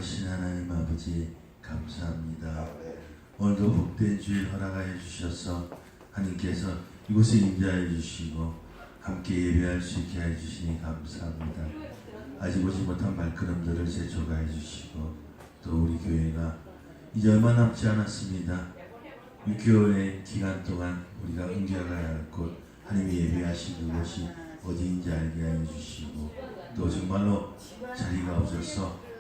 거룩하신 하나님 아버지 감사합니다. 오늘도 복된 주일 허락하여 주셔서 하나님께서 이곳에 임재하여 주시고 함께 예배할 수 있게 해 주시니 감사합니다. 아직 오지 못한 발걸음들을 재촉하여 주시고 또 우리 교회가 이제 얼마 남지 않았습니다. 6개월의 기간 동안 우리가 옮겨가야 할 곳 하나님이 예배하신 그곳이 어디인지 알게 하여 주시고 또 정말로 자리가 없어서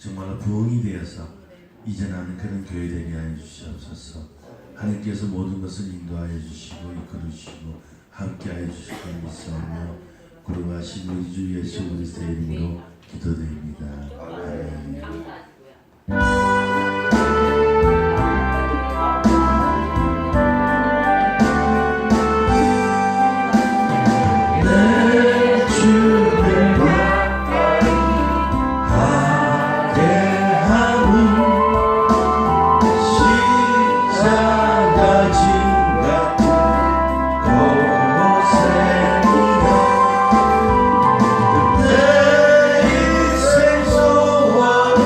정말로 부흥이 되어서 이전하는 그런 교회 되게 하여 주시옵소서. 하나님께서 모든 것을 인도하여 주시고 이끌어 주시고 함께 하여 주실 것 믿사오며 거룩하신 우리 주 예수 그리스도의 이름으로 기도드립니다. 아멘. 내 인생 소원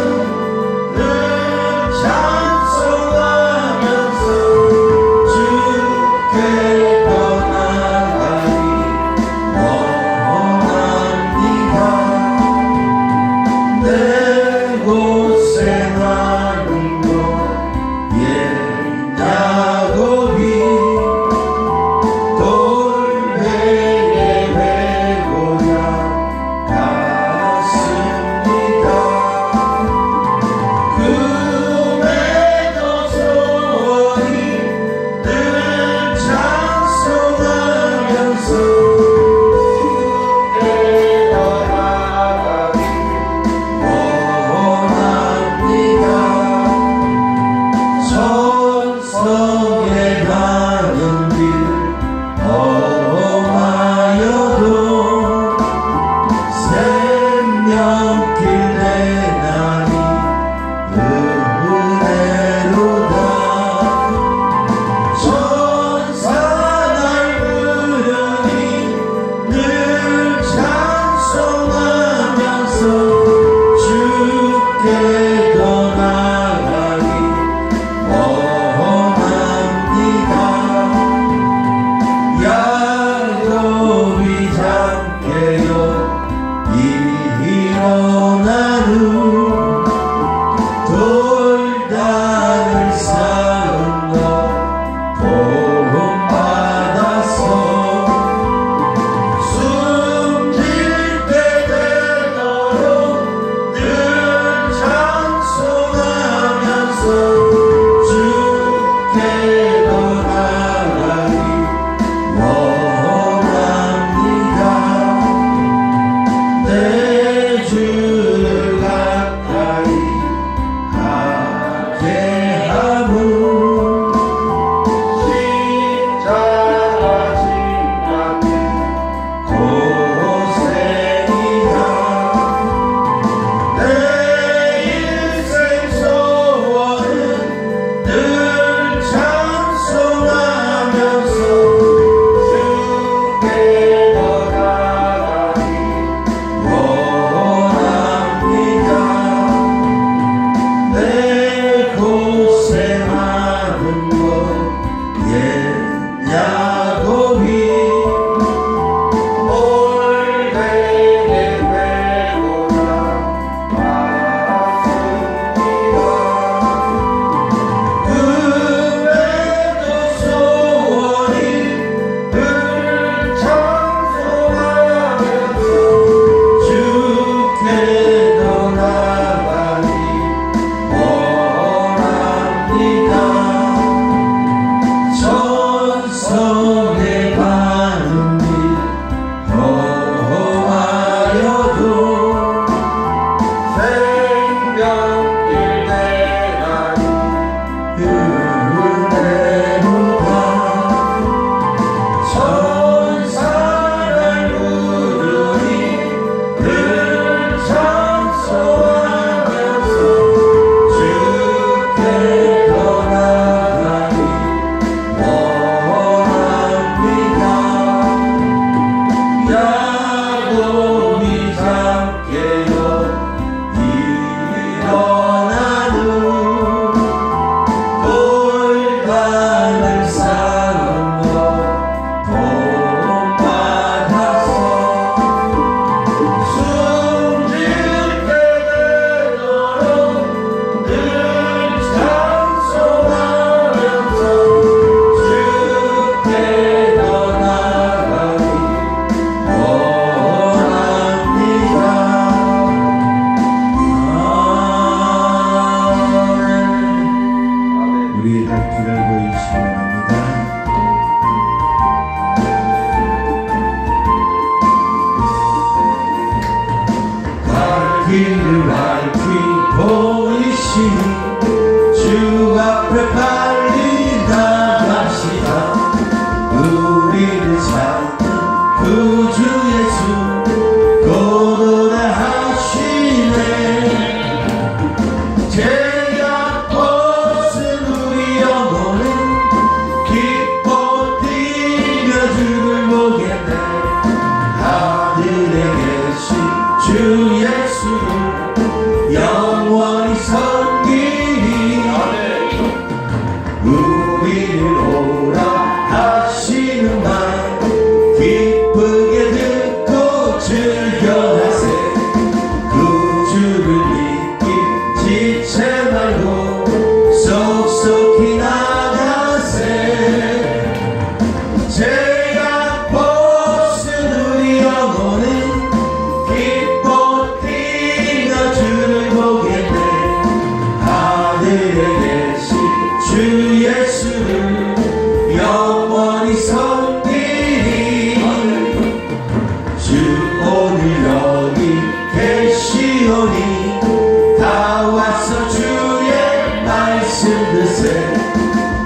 듣세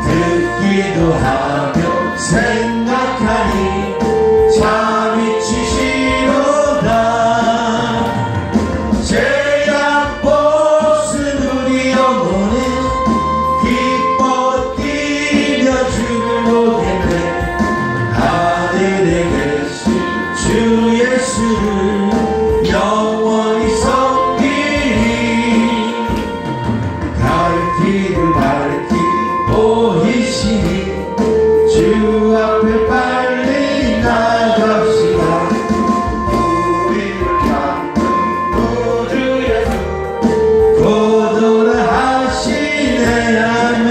듣기도 하며 생각하니 잠이 치시로다. 죄악 벗은 우리 영혼은 기뻐 뛰며 주를 보겠네. 하늘에 계신 주 예수를 영원히 섬기리. 갈 길을 밝히 보이시니 주 앞에 빨리 나갑시다. 우리를 잡는 구주 예수 고도를 하시네. 아멘.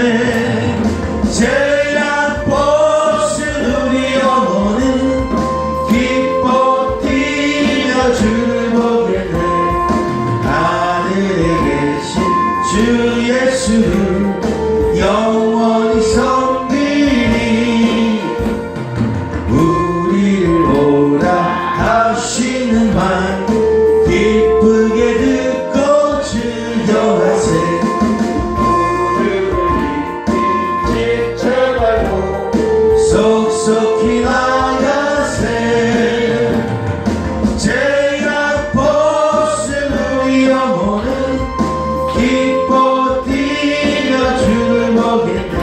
죄악 벗은 우리 영혼은 기뻐 뛰며 주를 보겠네. 하늘에 계신 주 예수를 영원히 섬기리. 우리를 오라 하시는 말 기쁘게 듣고 즐겨하세. 무릎을 깊이 지쳐 말고 속속히 나가세. 죄악 벗은 우리 영혼은 기뻐 뛰며 주를 보겠네.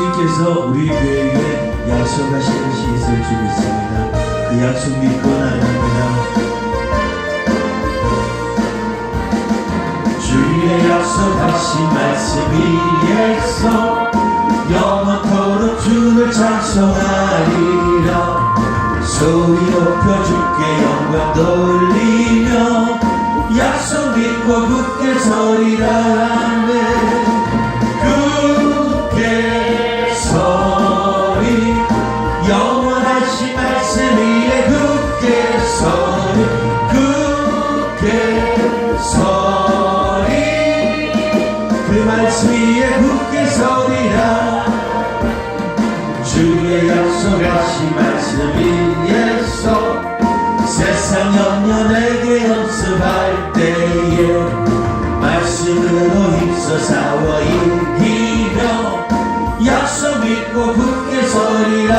주님께서 우리 교회에 약속하신 것이 있을 줄 믿습니다. 그 약속 믿고 나갑니다. 주의 약속하신 말씀 위에서 영원토록 주를 찬송하리라. 소리 높여 주께 영광 돌리며 약속 믿고 굳게 서리라. 굳게 서리 영원하신 말씀 위에 굳게 서리 굳게 서리 그 말씀 위에 굳게 서리라. 주의 약속하신 말씀 위에서 세상 영년에게 연습할 때에 말씀으로 힘써 싸워 이기며 약속 믿고 굳게 서리라.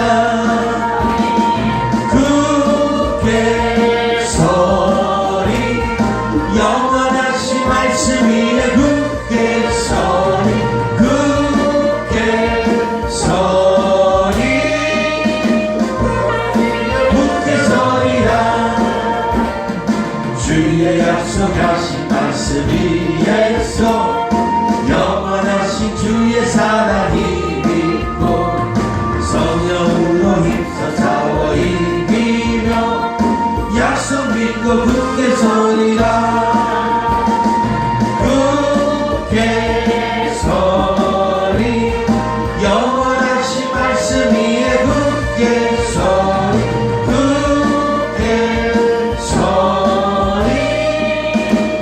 굳게 서리 영원하신 말씀 위에 굳게 서리 굳게 서리 굳게 서리라. 주의 약속하신 말씀 위에서 영원하신 주의 사랑이 믿고 성령으로 힘써 싸워 이기며 약속 믿고 굳게 서리라. 굳게 서리 영원하신 말씀 위에 굳게 서리 굳게 서리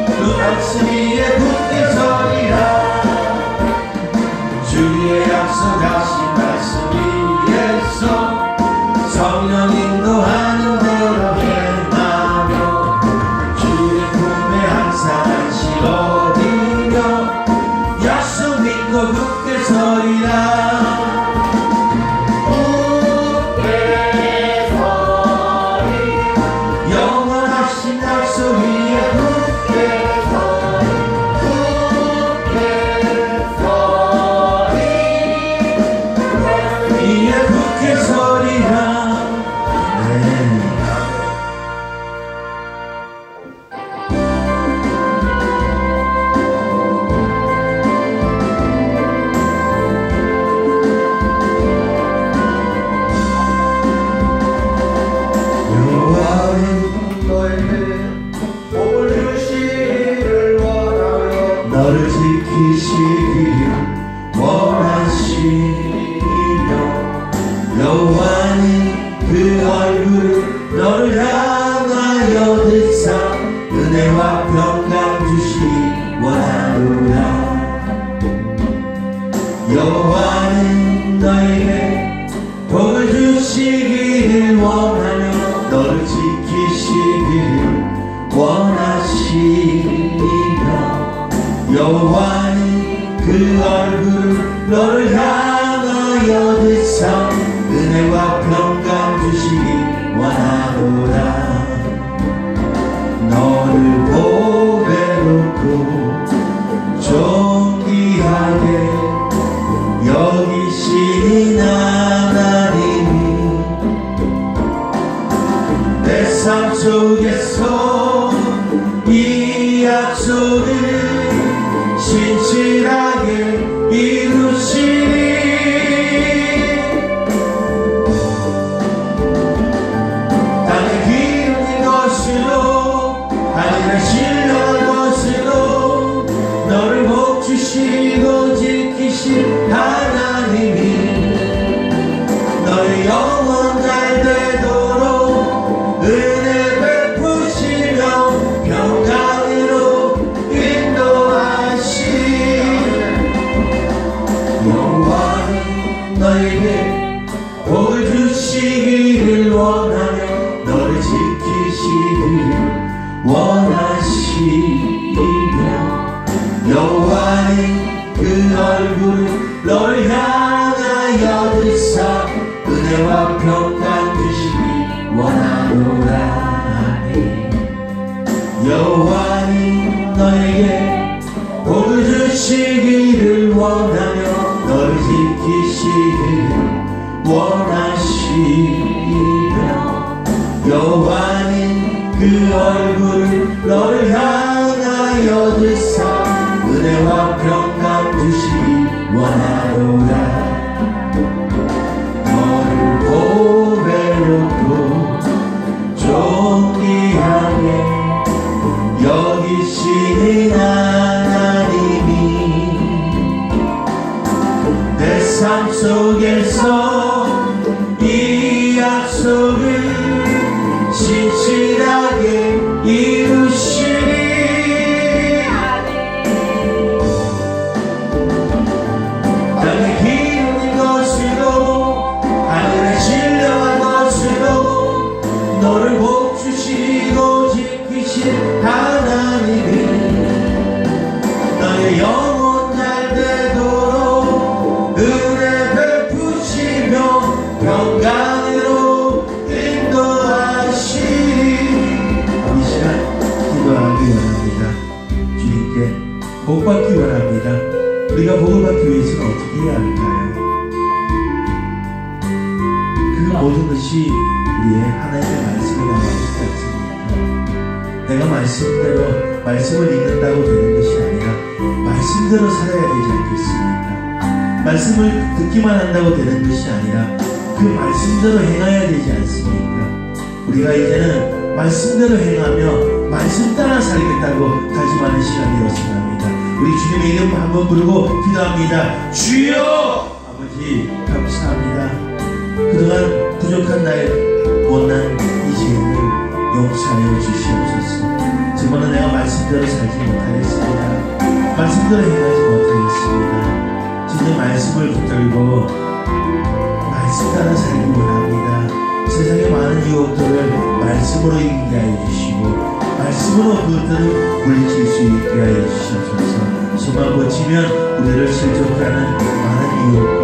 그 말씀 위에 굳게 서리라. 주의 약속하신 말씀 위에서 성령 인도하는 대로 행하며 주의 품에 항상 안식 얻으며 약속 믿고 굳게 서리라. 굳게 서리 영원하신 약속 위에 굳게 서리 굳게 서리 위에 굳게 서리라. 네. 여호와는 너에게 복을 주시기를 원하며 너를 지키시기를 원하시며 여호와는 그 얼굴을 너를 향하여 드사 은혜와 평강 주시기 원하노라. 여호와는 너에게 복을 주시기를 원하며 너를 지키시기를 원하시며 여호와는 그 얼굴을 너를 향하여 드사 은혜와 평강 주시기 원하노라. 너를 보배롭고 존귀하게 여기시는 하나님이 내 삶 속에서 이 약속을 신실하게 이루시니 땅에 기름진 것으로 하늘에 신령한 것으로 너를 복주시고 지키신 하나님이 너의 영원 잘 되도록 은혜 베푸시며 평강으로 인도하시. 여호와는 너에게 복을 주시기를 원하며 너를 지키시기를 원하시며 여호와는 그 얼굴을 너를 향하여 드사 은혜와 평강 주시기 원하노라. 여호와는 너에게 복을 주시기를 원하며 너를 지키시기를 원하시며 여호와는 그 얼굴을 너를 향하여 드사 은혜와 평강 주시기 원하노라. 너를 보배롭고 존귀하게 여기시는 하나님이 내 삶 속에서 이 약속을 신실하게 이루시리. 땅에 기름진 것으로 하늘에 신령한 것으로 너를 복주시고 지키신 하나님이 너의 영혼 잘 되도록 은혜 베푸시며 평강으로 인도하시리. 이 시간 기도하기 원합니다. 주님께 복 받기 원합니다. 우리가 복을 받기 위해서는 어떻게 해야 할까요? 그 모든 것이 우리의 하나님의 말씀에 나와 있지 않습니까? 내가 말씀을 읽는다고 되는 것이 아니라 말씀대로 살아야 되지 않겠습니까? 말씀을 듣기만 한다고 되는 것이 아니라 그 말씀대로 행해야 되지 않습니까? 우리가 이제는 말씀대로 행하며 말씀 따라 살겠다고 다짐하는 시간이 되었습니다. 우리 주님의 이름 한번 부르고 기도합니다. 주여! 아버지 감사합니다. 그동안 부족한 나의 못난 이 죄를 용서하여 주시옵소서. 정말 내가 말씀대로 살지 못하겠습니다. 말씀대로 행하지 못하겠습니다. 주님 말씀을 붙들고 말씀 따라 살기 원합니다. 세상의 많은 유혹들을 말씀으로 이기게 하여 주시고 말씀으로 그것들을 물리칠 수 있게 하여 주시옵소서. 손만 뻗치면 우리를 실족하는 많은 유혹과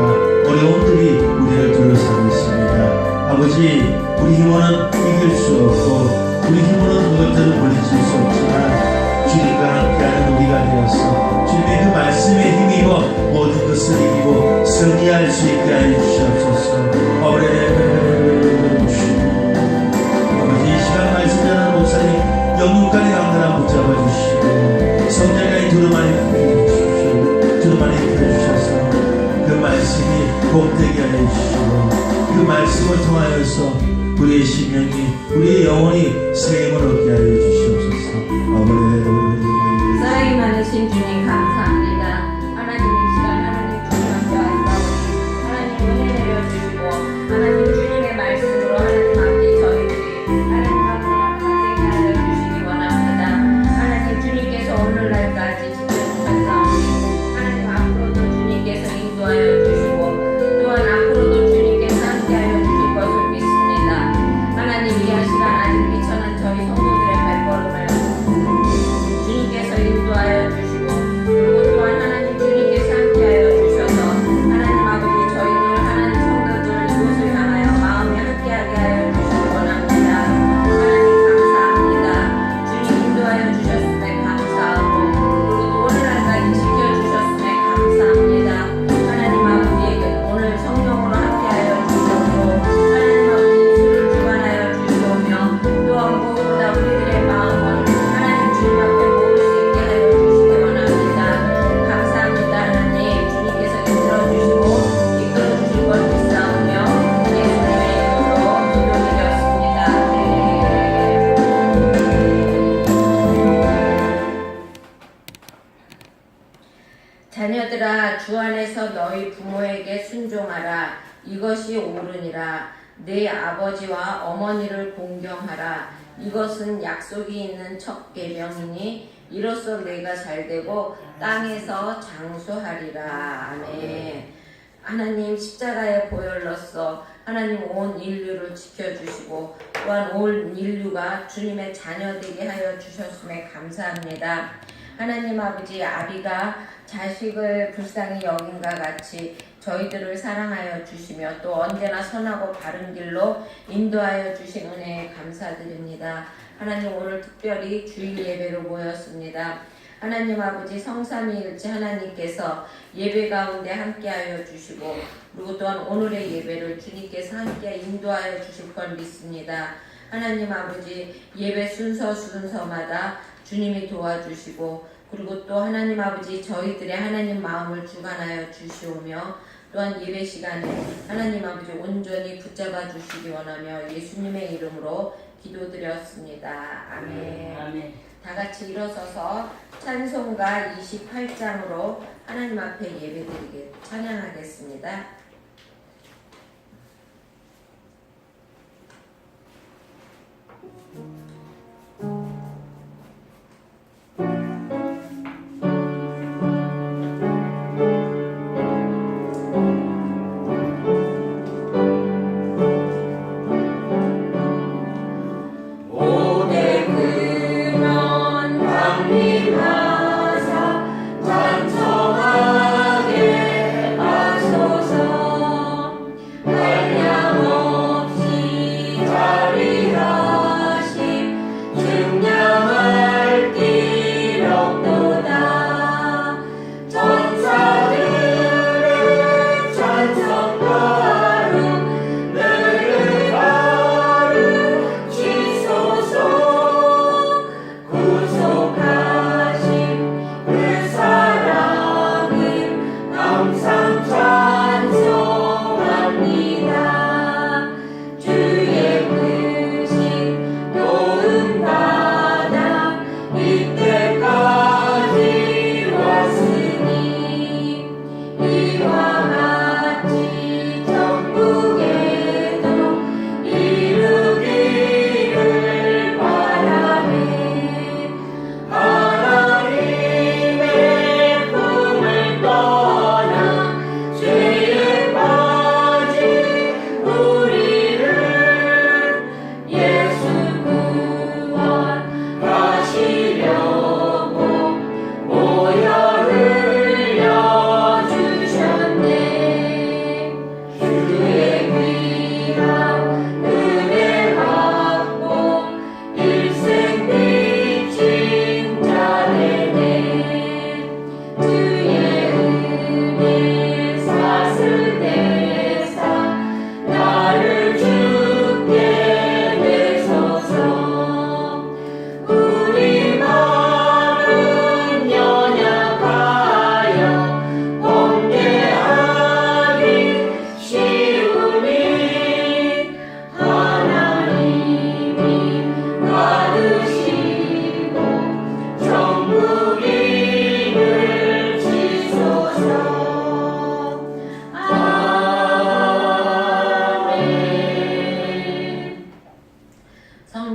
어려움들이 우리를 둘러싸고 있습니다. 아버지, 우리 힘으로는 이길 수 없고 우리 힘으로는 그것들을 물리칠 수 없지만 주님과 함께하는 우리가 되어서 주님의 그 말씀에 힘입어 모든 것을 이기고 승리할 수 있게 하여 주시옵소서. 아버지, 이 시간 말씀 전하는 목사님 영육간의 강단함 붙잡아 주시고 성전의 두루마리 펴주십시오. 두루마리 펴주셔서 그 말씀이 복되게 하여 주시고 그 말씀을 통하여서 우리의 심령이 우리의 영혼이 세임을 얻게 하여 주시옵소서. 사랑이 많으신 주님 감사합니다. 하나님 이 시간 하나님 주님 앞에 왔사오니 하나님 은혜 내려주시고 하나님 주님의 말씀으로 하나님 앞에 저희들이 하나님 앞에 감사하게 하여 주시기 원합니다. 하나님 주님께서 오늘날까지 지켜주셨사오니 하나님 앞으로도 주님께서 인도하여 주시고 또한 앞으로도 주님께서 함께하여 주실 것을 믿습니다. 하나님 이 시간 아직 미천한 저희 성도들의 발걸음을 주님께서 인도하여 주시고 그리고 또한 하나님 주님께서 함께하여 주셔서 하나님 아버지 저희들 하나님 성도들 이곳을 향하여 마음에 함께하게 하여 주시기 원합니다. 하나님 감사합니다. 주님 인도하여 주셨음에 감사하고 그리고 또 오늘날까지 지켜주셨음에 감사합니다. 하나님 아버지 오늘 성령으로 함께하여 주셨고 하나님 아버지 술을 주관하여 주시오며 또한 무엇보다 우리들의 마음을 하나님 주님 앞에 모을 수 있게 하여 주시기 원합니다. 감사합니다. 하나님 주님께서 이끌어주시고 이끌어주실 것 믿사오며 예수님의 이름으로 기도드렸습니다. 자녀들아 주 안에서 너희 부모에게 순종하라. 이것이 옳으니라. 내 아버지와 어머니를 공경하라. 이것은 약속이 있는 첫 계명이니 이로써 내가 잘되고 땅에서 장수하리라. 아멘. 하나님 십자가의 보혈로서 하나님 온 인류를 지켜주시고 또한 온 인류가 주님의 자녀 되게 하여 주셨음에 감사합니다. 하나님 아버지 아비가 자식을 불쌍히 여긴과 같이 저희들을 사랑하여 주시며 또 언제나 선하고 바른 길로 인도하여 주신 은혜에 감사드립니다. 하나님 오늘 특별히 주일 예배로 모였습니다. 하나님 아버지 성삼위일체 하나님께서 예배 가운데 함께하여 주시고 그리고 또한 오늘의 예배를 주님께서 함께 인도하여 주실 걸 믿습니다. 하나님 아버지 예배 순서마다 주님이 도와주시고 그리고 또 하나님 아버지 저희들의 하나님 마음을 주관하여 주시오며 또한 예배 시간에 하나님 아버지 온전히 붙잡아 주시기 원하며 예수님의 이름으로 기도드렸습니다. 아멘. 아멘. 다 같이 일어서서 찬송가 28장으로 하나님 앞에 예배드리게 찬양하겠습니다.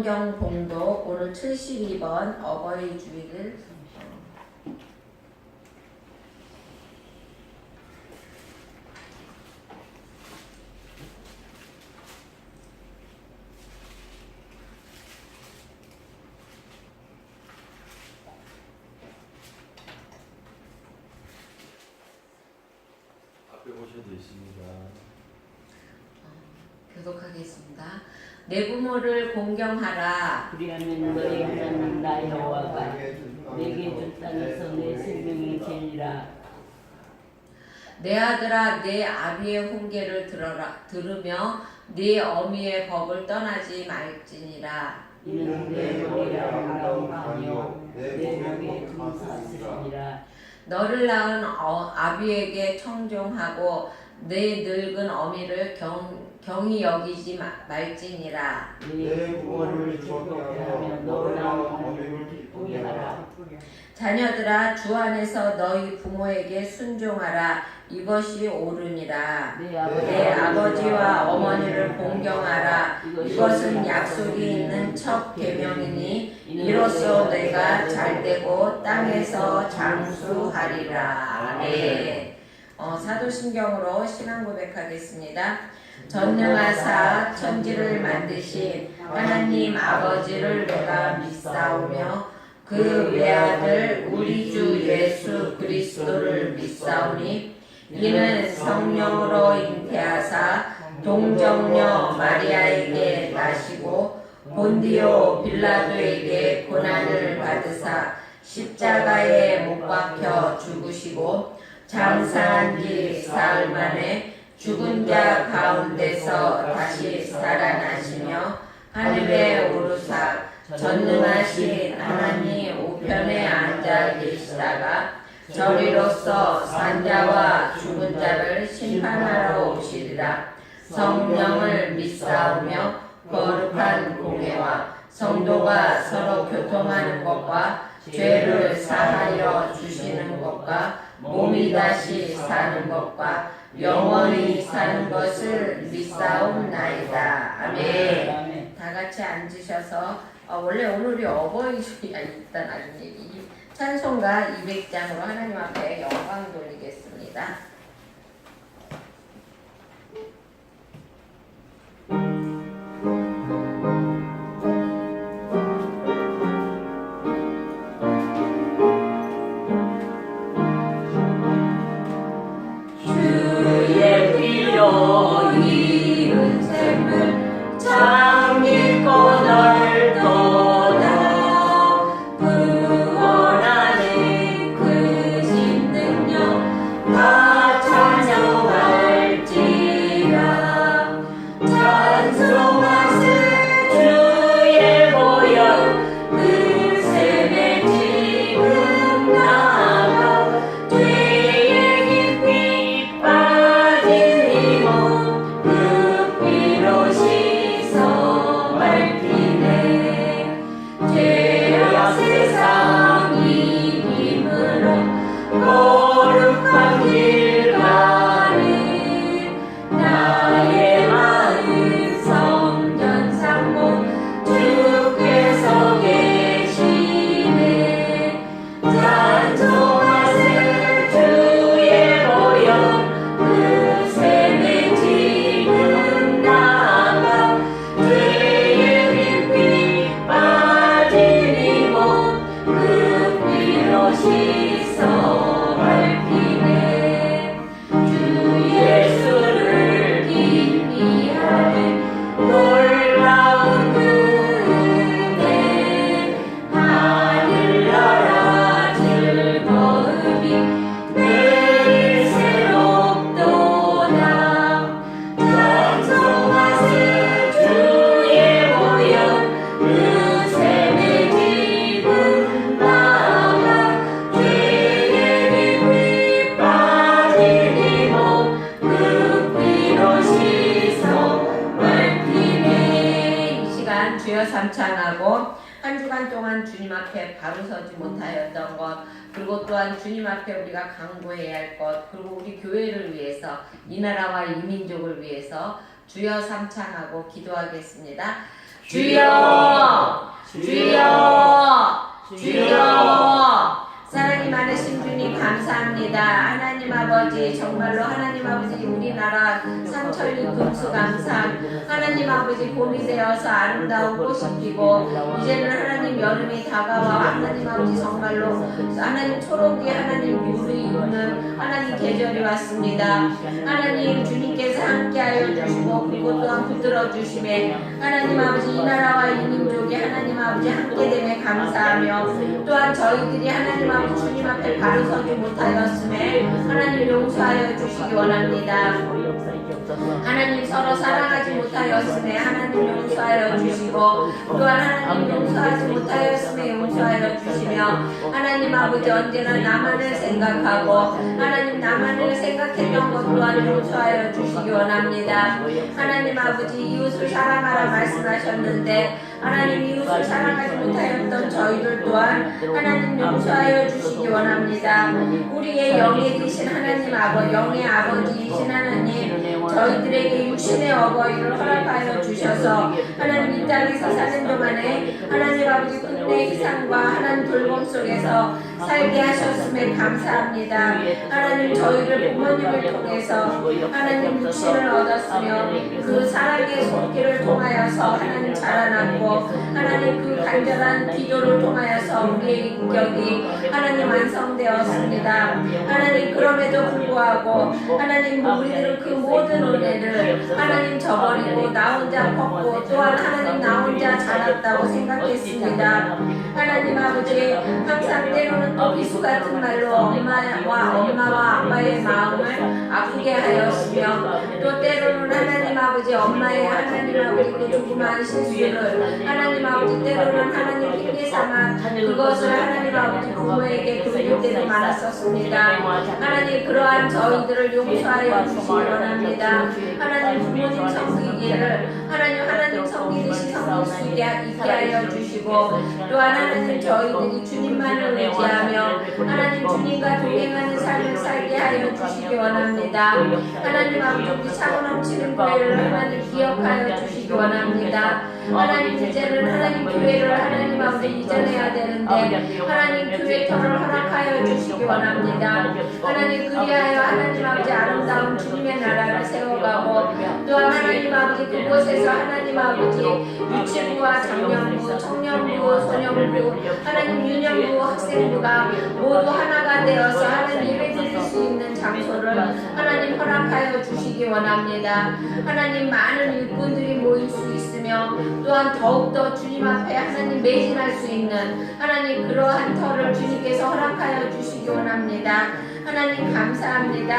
성경 봉독 오늘 72번 어버이 주일을 앞에 보셔도 있습니다. 교독하겠습니다. 내 부모를 공경하라. 그리하면 너희 하나님 나 여호와가 내게 준 땅에서 내 생명이 되리라. 내 아들아 내 아비의 훈계를 들으며 네 어미의 법을 떠나지 말지니라. 이는 내 머리가 아름다운 밤이요 내 목에 금 사슬이니라. 너를 낳은 아비에게 청종하고 내 늙은 어미를 경히 여기지 말지니라. 내 부모를 기쁘게 하며 너를 낳은 어미를 기쁘게 하라. 자녀들아 주 안에서 너희 부모에게 순종하라. 이것이 옳으니라. 내 아버지와 어머니를 공경하라. 이것은 약속이 있는 첫 계명이니 이로써 내가 잘되고 땅에서 장수하리라. 아멘. 사도신경으로 신앙 고백하겠습니다. 전능하사 천지를 만드신 하나님 아버지를 내가 믿사오며 그 외아들 우리 주 예수 그리스도를 믿사오니 이는 성령으로 잉태하사 동정녀 마리아에게 나시고 본디오 빌라도에게 고난을 받으사 십자가에 못 박혀 죽으시고 장사한 지 사흘 만에 죽은 자 가운데서 다시 살아나시며 하늘에 오르사 전능하신 하나님 우편에 앉아 계시다가 저리로서 산자와 죽은 자를 심판하러 오시리라. 성령을 믿사오며 거룩한 공회와 성도가 서로 교통하는 것과 죄를 사하여 주시는 것과 몸이 다시 사는 것과 영원히 사는 것을 믿사옵나이다. 아멘. 다 같이 앉으셔서 원래 오늘이 어버이주일이야. 일단 이 찬송가 200장으로 하나님 앞에 영광 돌리겠습니다. 주의 피로 이은 샘물 장미꽃 얼도다 구원하는 그 신능력 다 찬양할지라 찬송하세 주의 보혈 그 샘에 지금 나가 죄의 깊이 빠진 이 몸 그 피로 씻어 밝히네 죄악 세상 이김으로 거룩한 길 가는 나의 마음 성전 상고 주께서 계시네 찬송하세 주의 보혈 그 샘에 지금 나가 죄의 깊이 빠진 이 몸 그 피로 씻어 밝히네 주 예수를 기리하는 놀라운 그 은혜 하늘나라 즐거움이 매일 새롭도다 찬송하세 주의 보혈 그 샘에 지금 나가 죄의 깊이 빠진 이 몸 그 피로 씻어 밝히네 이 시간 주여 삼창하고 한 주간 동안 주님 앞에 바로 서지 못하였던 것 그리고 또한 주님 앞에 우리가 강구해야 할 것 그리고 우리 교회를 위해서 이 나라와 이 민족을 위해서 주여 삼창하고 기도하겠습니다. 주여 주여 주여 사랑이 많으신 주님 감사합니다. 하나님 아버지 정말로 하나님 아버지 우리나라 삼천리 금수강산 하나님 아버지 봄이 되어서 아름다운 꽃이 피고 이제는 하나님 여름이 다가와 하나님 아버지 정말로 하나님 초록이 하나님 물이 이루는 하나님 계절이 왔습니다. 하나님 주님께서 함께하여 주시고 그리고 또한 붙들어 주심에 하나님 아버지 이 나라와 이 민족이 하나님 아버지 함께됨에 감사하며 또한 저희들이 하나님 아버지 주님 앞에 바로 서지 못하였음에 하나님 용서하여 주시기 원합니다. 하나님 서로 사랑하지 못하였음에 하나님 용서하여 주시고 또한 하나님 용서하지 못하였음에 용서하여 주시며 하나님 아버지 언제나 나만을 생각하고 하나님 나만을 생각했던 것 또한 용서하여 주시기 원합니다. 하나님 아버지 이웃을 사랑하라 말씀하셨는데 하나님 이웃을 사랑하지 못하였던 저희들 또한 하나님 용서하여 주시기 원합니다. 우리의 영에 계신 하나님 영의 아버지이신 하나님 저희들에게 육신의 어버이를 허락하여 주셔서 하나님 이 땅에서 사는 동안에 하나님 아버지 끝내 희상과 하나님 돌봄 속에서 살게 하셨음에 감사합니다. 하나님 저희를 부모님을 통해서 하나님 육신을 얻었으며 그 사랑의 손길을 통하여서 하나님 자라났고 하나님 그 간절한 기도를 통하여서 우리의 인격이 하나님 완성되었습니다. 하나님 그럼에도 불구하고 하나님 우리들은 그 모든 은혜를 하나님 저버리고 나 혼자 컸고 또한 하나님 나 혼자 자랐다고 생각했습니다. 하나님 아버지 항상 때로는 또 미수 같은 말로 엄마와 아빠의 마음을 아프게 하였으며 또 때로는 하나님 아버지 엄마의 하나님 아버지 그 조그마한 실수를 하나님 아버지 때로는 하나님 핑계 삼아 그것을 하나님 아버지 부모에게 돌릴 때도 많았었습니다. 하나님 그러한 저희들을 용서하여 주시기 원합니다. 하나님 부모님 섬기기를 하나님 섬기듯이 섬길 수 있게 하여 주시고 또한 하나님 저희들이 주님만을 의지하며 하나님 주님과 동행하는 삶을 살게 하여 주시기 원합니다. 하나님 아버지 우리 사고 넘치는 교회를 하나님 기억하여 주시기 원합니다. 하나님 이제는 하나님 교회를 하나님 아버지 이전해야 되는데 하나님 교회 터를 허락하여 주시기 원합니다. 하나님 그리하여 하나님 아버지 아름다운 주님의 나라를 세워가고 또한 하나님 아버지 그곳에서 하나님 아버지 유치부와 장년부, 청년부, 소년부, 하나님 유년부, 학생부가 모두 하나가 되어서 하나님 예배드릴 수 있는 장소를 하나님 허락하여 주시기 원합니다. 하나님 많은 일꾼들이 모일 수 있으며 또한 더욱더 주님 앞에 하나님 매진할 수 있는 하나님 그러한 터를 주님께서 허락하여 주시기 원합니다. 하나님 감사합니다.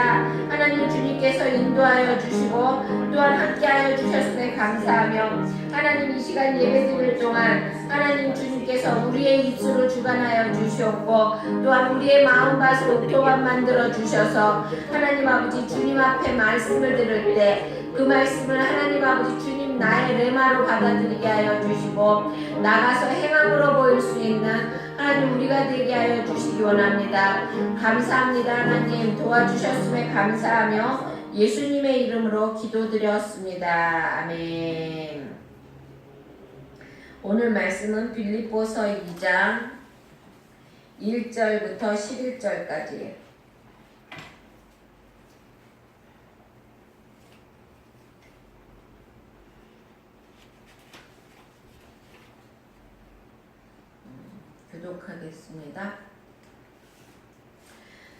하나님 주님께서 인도하여 주시고 또한 함께하여 주셨음에 감사하며 하나님 이 시간 예배드릴 동안 하나님 주님께서 우리의 입술을 주관하여 주시옵고 또한 우리의 마음밭을 옥토밭 만들어 주셔서 하나님 아버지 주님 앞에 말씀을 들을 때 그 말씀을 하나님 아버지 주님 나의 레마로 받아들이게 하여 주시고 나가서 행함으로 보일 수 있는 하나님 우리가 되게 하여 주시기 원합니다. 감사합니다. 하나님 도와주셨음에 감사하며 예수님의 이름으로 기도드렸습니다. 아멘. 오늘 말씀은 빌립보서 2장 1절부터 11절까지 교독하겠습니다.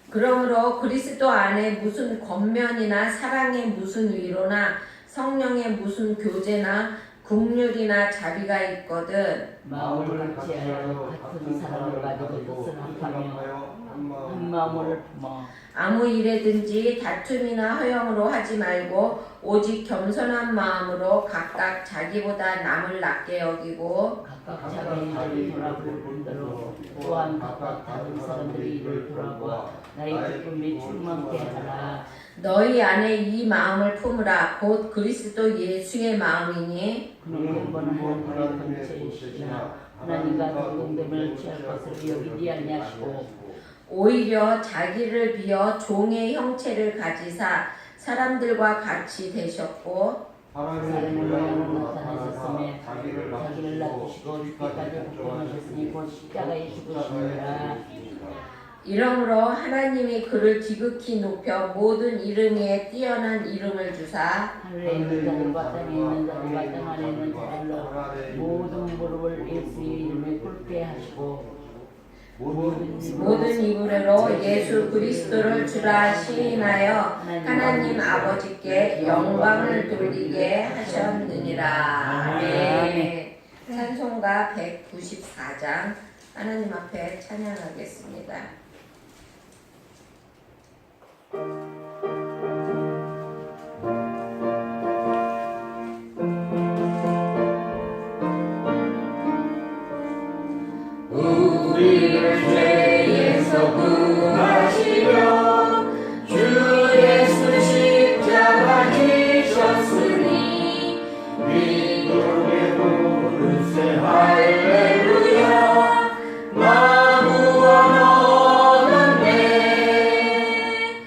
그러므로 그리스도 안에 무슨 권면이나 사랑의 무슨 위로나 성령의 무슨 교제나 긍휼이나 자비가 있거든 마음을 같이하여 같은 사랑을 가지고 뜻을 합하며 한 마음을 품어 아무 일에든지 다툼이나 허영으로 하지 말고 오직 겸손한 마음으로 각각 자기보다 남을 낮게 여기고 각각 자기 일을 돌아볼 분대로 또한 각각 다른 사람들의 일을 돌아보아 나의 기쁨이 충만케 하라. 너희 안에 이 마음을 품으라. 곧 그리스도 예수의 마음이니 그는 근본 하나님의 본체이시나 하나님과 동등됨을 취할 것을 여기지 아니하시고 오히려 자기를 비어 종의 형체를 가지사 사람들과 같이 되셨고 사람의 모양으로 나타나셨으며 자기를 낮추시고 죽기까지 복종하셨으니 곧 십자가에 죽으시니라. 이러므로 하나님이 그를 지극히 높여 모든 이름 위에 뛰어난 이름을 주사 하늘에 있는 자들과 땅에 있는 자들과 땅 아래 있는 자들로 모든 무릎을 예수의 이름에 꿇게 하시고 모든 이름으로 예수 그리스도를 주라 시인하여 하나님 아버지께 영광을 돌리게 하셨느니라. 아멘. 찬송가 194장 하나님 앞에 찬양하겠습니다. 우리를 죄에서 구하시려 주 예수 십자가 지셨으니 믿음의 부르세 할렐루야 나무와 너는 내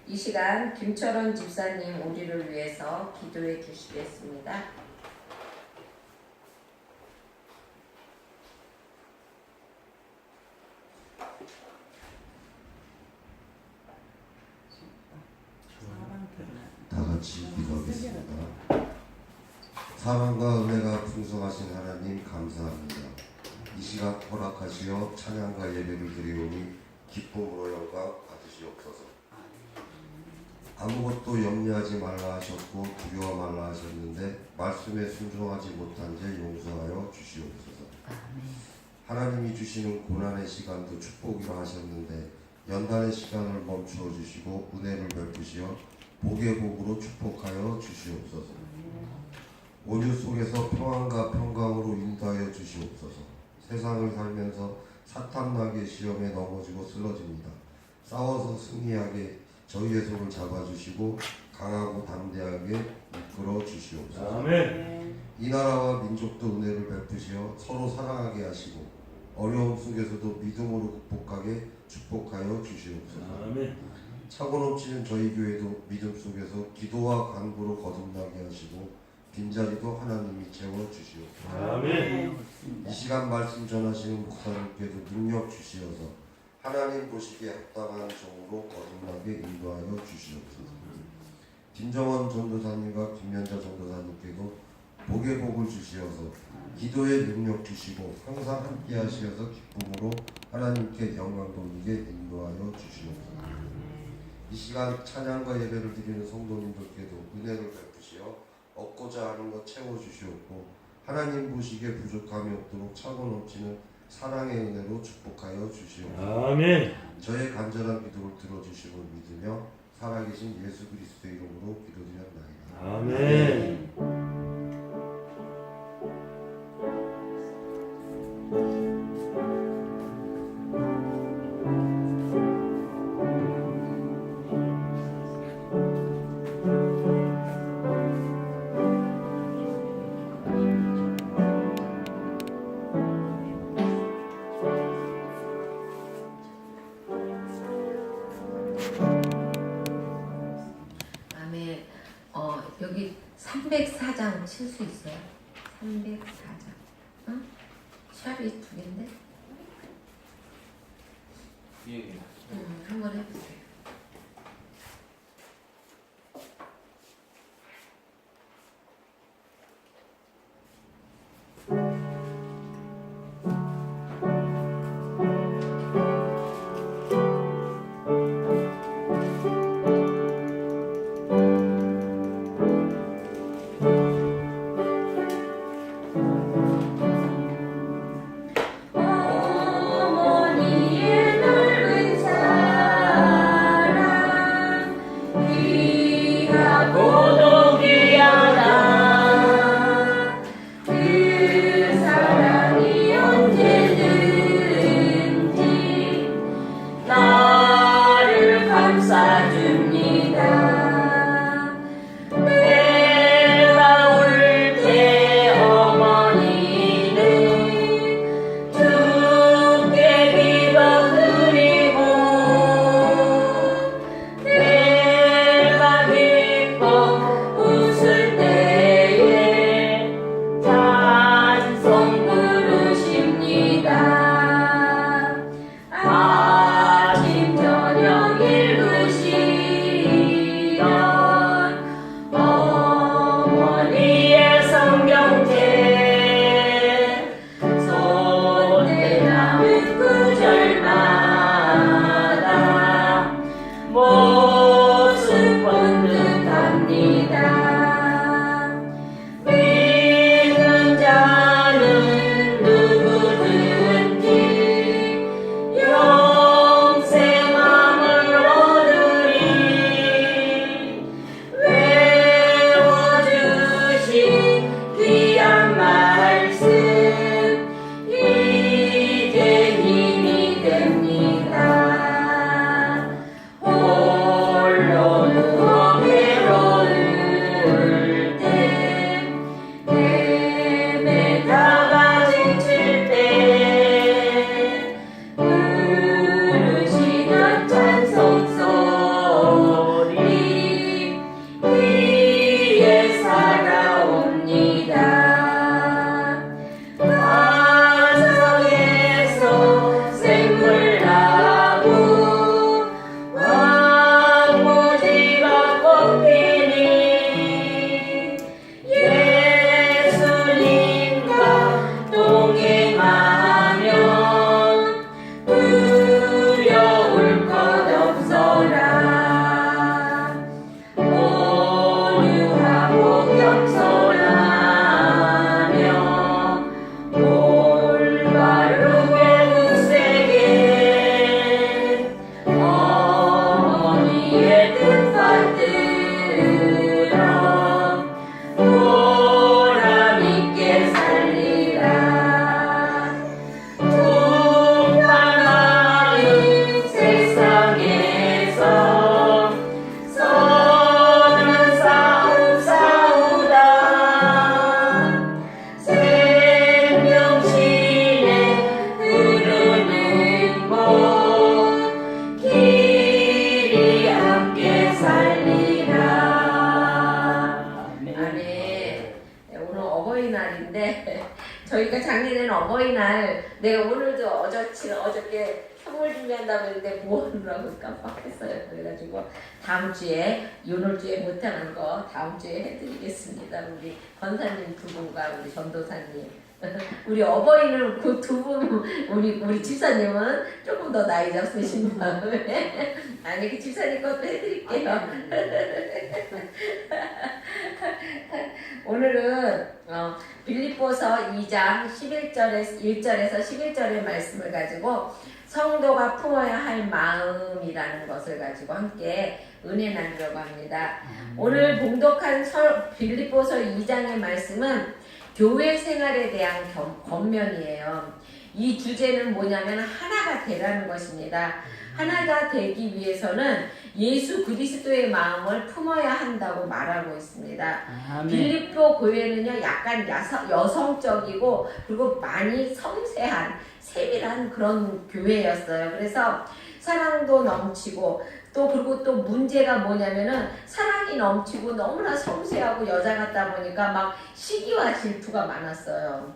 이 시간 김철원 집사님 우리를 위해서 기도해 주시겠습니다. 다 같이 기도하겠습니다. 사랑과 은혜가 풍성하신 하나님 감사합니다. 이 시간 허락하시어 찬양과 예배를 드리오니 기쁨으로 영광 받으시옵소서. 아무것도 염려하지 말라 하셨고 두려워 말라 하셨는데 말씀에 순종하지 못한 죄 용서하여 주시옵소서. 하나님이 주시는 고난의 시간도 축복이라 하셨는데 연단의 시간을 멈추어 주시고 은혜를 베푸시어 복의 복으로 축복하여 주시옵소서. 온유 속에서 평안과 평강으로 인도하여 주시옵소서. 세상을 살면서 사탄나게 시험에 넘어지고 쓰러집니다. 싸워서 승리하게 저희의 손을 잡아주시고 강하고 담대하게 이끌어 주시옵소서. 아멘. 이 나라와 민족도 은혜를 베푸시어 서로 사랑하게 하시고 어려움 속에서도 믿음으로 극복하게 축복하여 주시옵소서. 아멘. 차고 넘치는 저희 교회도 믿음 속에서 기도와 간구로 거듭나게 하시고 빈자리도 하나님이 채워주시옵소서. 아멘. 이 시간 말씀 전하시는 목사님께도 능력 주시어서 하나님 보시기에 합당한 종으로 거듭나게 인도하여 주시옵소서. 김정원 전도사님과 김연자 전도사님께도 복의 복을 주시어서 기도의 능력 주시고 항상 함께 하시어서 기쁨으로 하나님께 영광 돌리게 인도하여 주시옵소서. 이 시간 찬양과 예배를 드리는 성도님들께도 은혜를 베푸시어 얻고자 하는 것 채워주시옵고 하나님 보시기에 부족함이 없도록 차고 넘치는 사랑의 은혜로 축복하여 주시옵소서. 아멘. 저의 간절한 기도를 들어주심을 믿으며 살아계신 예수 그리스도의 이름으로 기도드렸나이다. 아멘. 아멘. 여기 304장 칠 수 있어요? 304장. 응? 샵이 두 개인데? 한번 해보세요. 저희가 작년에는 어버이날 내가 오늘도 어저께 선물 준비한다고 했는데 뭐 하느라고 깜빡했어요. 그래가지고 다음 주에 오늘 주에 못하는 거 다음 주에 해드리겠습니다. 우리 권사님 두 분과 우리 전도사님 우리 어버이는 그 두 분 우리 집사님은 조금 더 나이 잡수신 다음에 아니 그 집사님 것도 해드릴게요. 오늘은 빌립보서 2장 1절에서 11절의 말씀을 가지고 성도가 품어야 할 마음이라는 것을 가지고 함께 은혜 나누려고 합니다. 오늘 봉독한 빌립보서 2장의 말씀은 교회 생활에 대한 권면이에요. 이 주제는 뭐냐면 하나가 되라는 것입니다. 하나가 되기 위해서는 예수 그리스도의 마음을 품어야 한다고 말하고 있습니다. 아멘. 빌립보 교회는요 약간 여성적이고 그리고 많이 섬세한 세밀한 그런 교회였어요. 그래서 사랑도 넘치고 그리고 또 문제가 뭐냐면은 사랑이 넘치고 너무나 섬세하고 여자 같다 보니까 막 시기와 질투가 많았어요.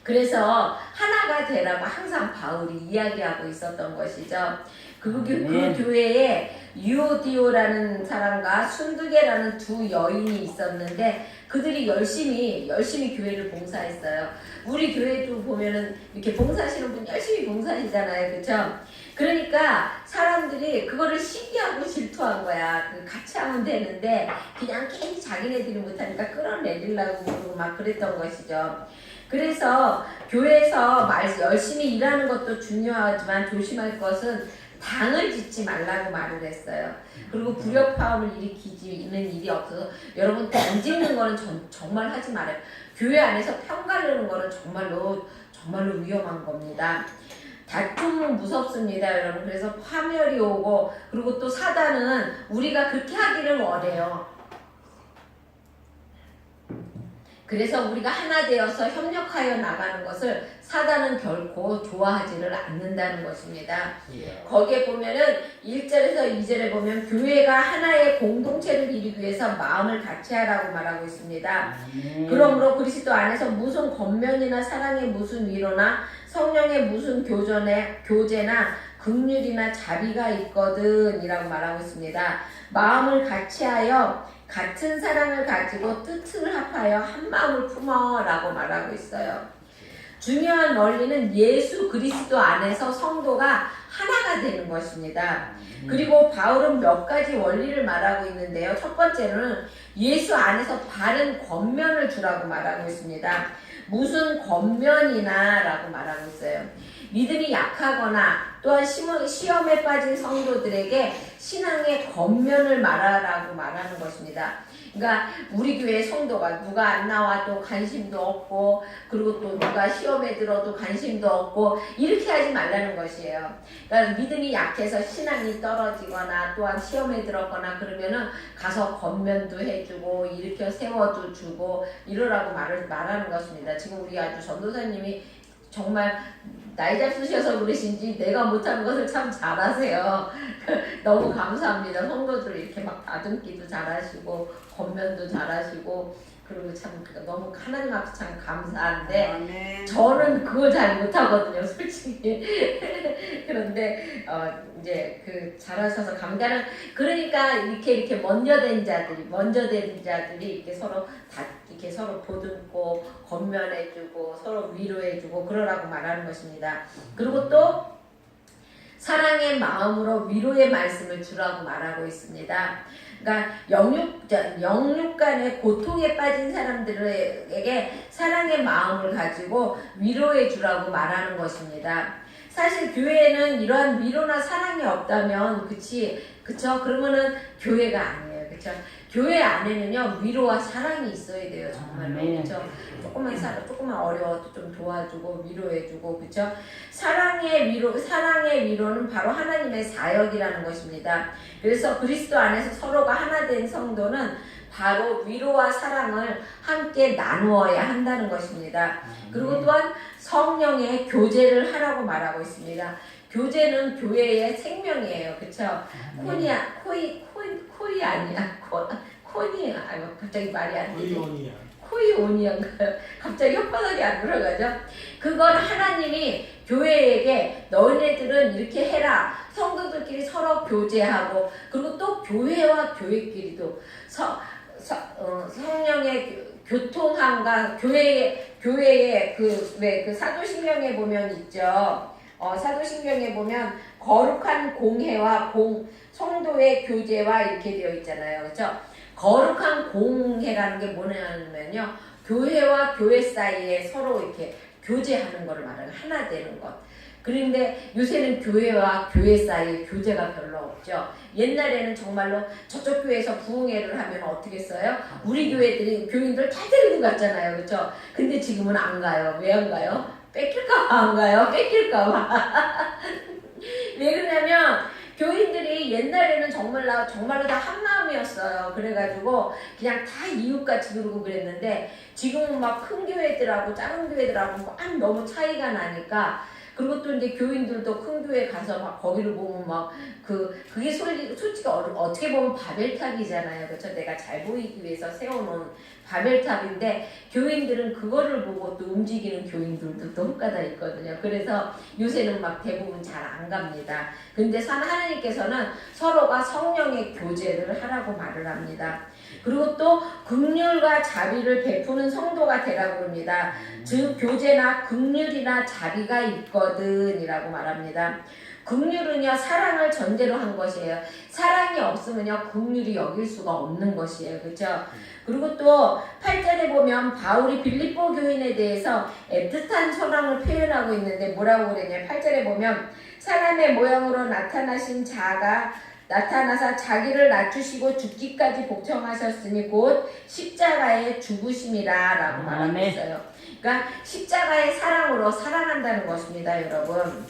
그래서 하나가 되라고 항상 바울이 이야기하고 있었던 것이죠. 그 교회에 유오디오라는 사람과 순두계라는 두 여인이 있었는데 그들이 열심히 교회를 봉사했어요. 우리 교회도 보면은 이렇게 봉사하시는 분 열심히 봉사하시잖아요. 그렇죠? 그러니까 사람들이 그거를 시기하고 질투한 거야. 같이 하면 되는데 그냥 괜히 자기네들이 못하니까 끌어내리려고 그러고 막 그랬던 것이죠. 그래서 교회에서 열심히 일하는 것도 중요하지만 조심할 것은 당을 짓지 말라고 말을 했어요. 그리고 불협화음을 일으키는 일이 없어서 여러분 당 짓는 거는 정말 하지 말아요. 교회 안에서 편가르는 거는 정말로 위험한 겁니다. 다툼은 무섭습니다, 여러분. 그래서 파멸이 오고 그리고 또 사단은 우리가 그렇게 하기를 원해요. 그래서 우리가 하나 되어서 협력하여 나가는 것을 사단은 결코 좋아하지를 않는다는 것입니다. 거기에 보면은 1절에서 2절에 보면 교회가 하나의 공동체를 이루기 위해서 마음을 같이 하라고 말하고 있습니다. 그러므로 그리스도 안에서 무슨 권면이나 사랑의 무슨 위로나 성령의 무슨 교제나 긍휼이나 자비가 있거든 이라고 말하고 있습니다. 마음을 같이 하여 같은 사랑을 가지고 뜻을 합하여 한 마음을 품어라고 말하고 있어요. 중요한 원리는 예수 그리스도 안에서 성도가 하나가 되는 것입니다. 그리고 바울은 몇 가지 원리를 말하고 있는데요. 첫 번째는 예수 안에서 바른 권면을 주라고 말하고 있습니다. 무슨 권면이나 라고 말하고 있어요. 믿음이 약하거나 또한 시험에 빠진 성도들에게 신앙의 권면을 말하라고 말하는 것입니다. 그러니까 우리 교회 성도가 누가 안 나와도 관심도 없고 그리고 또 누가 시험에 들어도 관심도 없고 이렇게 하지 말라는 것이에요. 그러니까 믿음이 약해서 신앙이 떨어지거나 또한 시험에 들었거나 그러면은 가서 권면도 해주고 일으켜 세워도 주고 이러라고 말하는 것입니다. 지금 우리 아주 전도사님이 정말 나이 잡수셔서 그러신지 내가 못하는 것을 참 잘하세요. 너무 감사합니다. 성도들 이렇게 막 다듬기도 잘하시고 권면도 잘하시고 그리고 참 너무 하나님 앞에 참 감사한데 저는 그걸 잘 못하거든요, 솔직히. 그런데 이제 그 잘하셔서 감사는 그러니까 이렇게 먼저 된 자들이 이렇게 서로 보듬고 권면해주고 서로 위로해주고 그러라고 말하는 것입니다. 그리고 또 사랑의 마음으로 위로의 말씀을 주라고 말하고 있습니다. 그러니까 영육 간의 고통에 빠진 사람들에게 사랑의 마음을 가지고 위로해 주라고 말하는 것입니다. 사실 교회에는 이러한 위로나 사랑이 없다면 그쵸? 그러면은 교회가 아니에요. 그쵸? 교회 안에는요 위로와 사랑이 있어야 돼요. 정말로. 그쵸? 조금만 어려워도 좀 도와주고 위로해주고 그쵸? 사랑의 위로는 바로 하나님의 사역이라는 것입니다. 그래서 그리스도 안에서 서로가 하나 된 성도는 바로 위로와 사랑을 함께 나누어야 한다는 것입니다. 그리고 또한 성령의 교제를 하라고 말하고 있습니다. 교제는 교회의 생명이에요. 그쵸? 코니 아니야. 갑자기 말이 안 되지. 코이오니아인가요? 갑자기 혓바닥이 안 들어가죠? 그건 하나님이 교회에게 너네들은 이렇게 해라. 성도들끼리 서로 교제하고 그리고 또 교회와 교회끼리도 성령의 교통함과 교회의 그 사도신경에 보면 있죠. 사도신경에 보면 거룩한 공회와 성도의 교제와 이렇게 되어 있잖아요. 그렇죠? 거룩한 공회라는 게 뭐냐면요. 교회와 교회 사이에 서로 이렇게 교제하는 것을 말하는 하나 되는 것. 그런데 요새는 교회와 교회 사이에 교제가 별로 없죠. 옛날에는 정말로 저쪽 교회에서 부흥회를 하면 어떻게 써요? 우리 교인들 다 데리고 갔잖아요. 그렇죠? 근데 지금은 안 가요. 왜 안 가요? 뺏길까 봐 안 가요. 뺏길까 봐. 왜 그러냐면 교인들이 옛날에는 정말로 다 한마음이었어요. 그래가지고 그냥 다 이웃같이 그러고 그랬는데 지금은 막 큰 교회들하고 작은 교회들하고 막 너무 차이가 나니까 그리고 또 이제 교인들도 큰 교회 가서 막 거기를 보면 막 그게 솔직히 어떻게 보면 바벨탑이잖아요. 그렇죠? 내가 잘 보이기 위해서 세워놓은 바벨탑인데 교인들은 그거를 보고 또 움직이는 교인들도 또 헛가다 있거든요. 그래서 요새는 막 대부분 잘 안 갑니다. 근데 하나님께서는 서로가 성령의 교제를 하라고 말을 합니다. 그리고 또 긍휼과 자비를 베푸는 성도가 되라고 합니다. 즉 교제나 긍휼이나 자비가 있거든 이라고 말합니다. 긍휼은요 사랑을 전제로 한 것이에요. 사랑이 없으면요 긍휼이 여길 수가 없는 것이에요. 그렇죠? 그리고 또 8절에 보면 바울이 빌립보 교인에 대해서 애틋한 사랑을 표현하고 있는데 뭐라고 그러냐. 8절에 보면 사람의 모양으로 나타나신 자가 나타나사 자기를 낮추시고 죽기까지 복종하셨으니 곧 십자가의 죽으심이라 라고 말하고 있어요. 그러니까 십자가의 사랑으로 사랑한다는 것입니다. 여러분,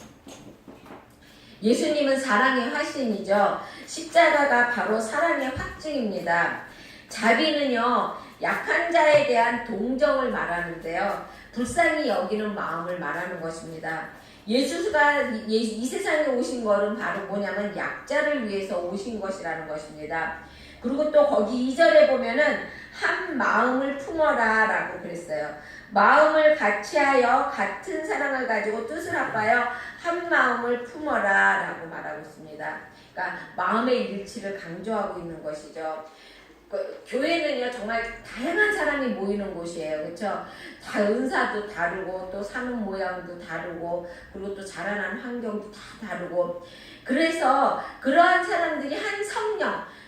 예수님은 사랑의 화신이죠. 십자가가 바로 사랑의 확증입니다. 자비는요 약한 자에 대한 동정을 말하는데요 불쌍히 여기는 마음을 말하는 것입니다. 예수가 이 세상에 오신 것은 바로 뭐냐면 약자를 위해서 오신 것이라는 것입니다. 그리고 또 거기 2절에 보면은 한 마음을 품어라 라고 그랬어요. 마음을 같이하여 같은 사랑을 가지고 뜻을 합하여 한 마음을 품어라 라고 말하고 있습니다. 그러니까 마음의 일치를 강조하고 있는 것이죠. 교회는요 정말 다양한 사람이 모이는 곳이에요. 그렇죠? 다 은사도 다르고 또 사는 모양도 다르고 그리고 또 자라난 환경도 다 다르고 그래서 그러한 사람들이 한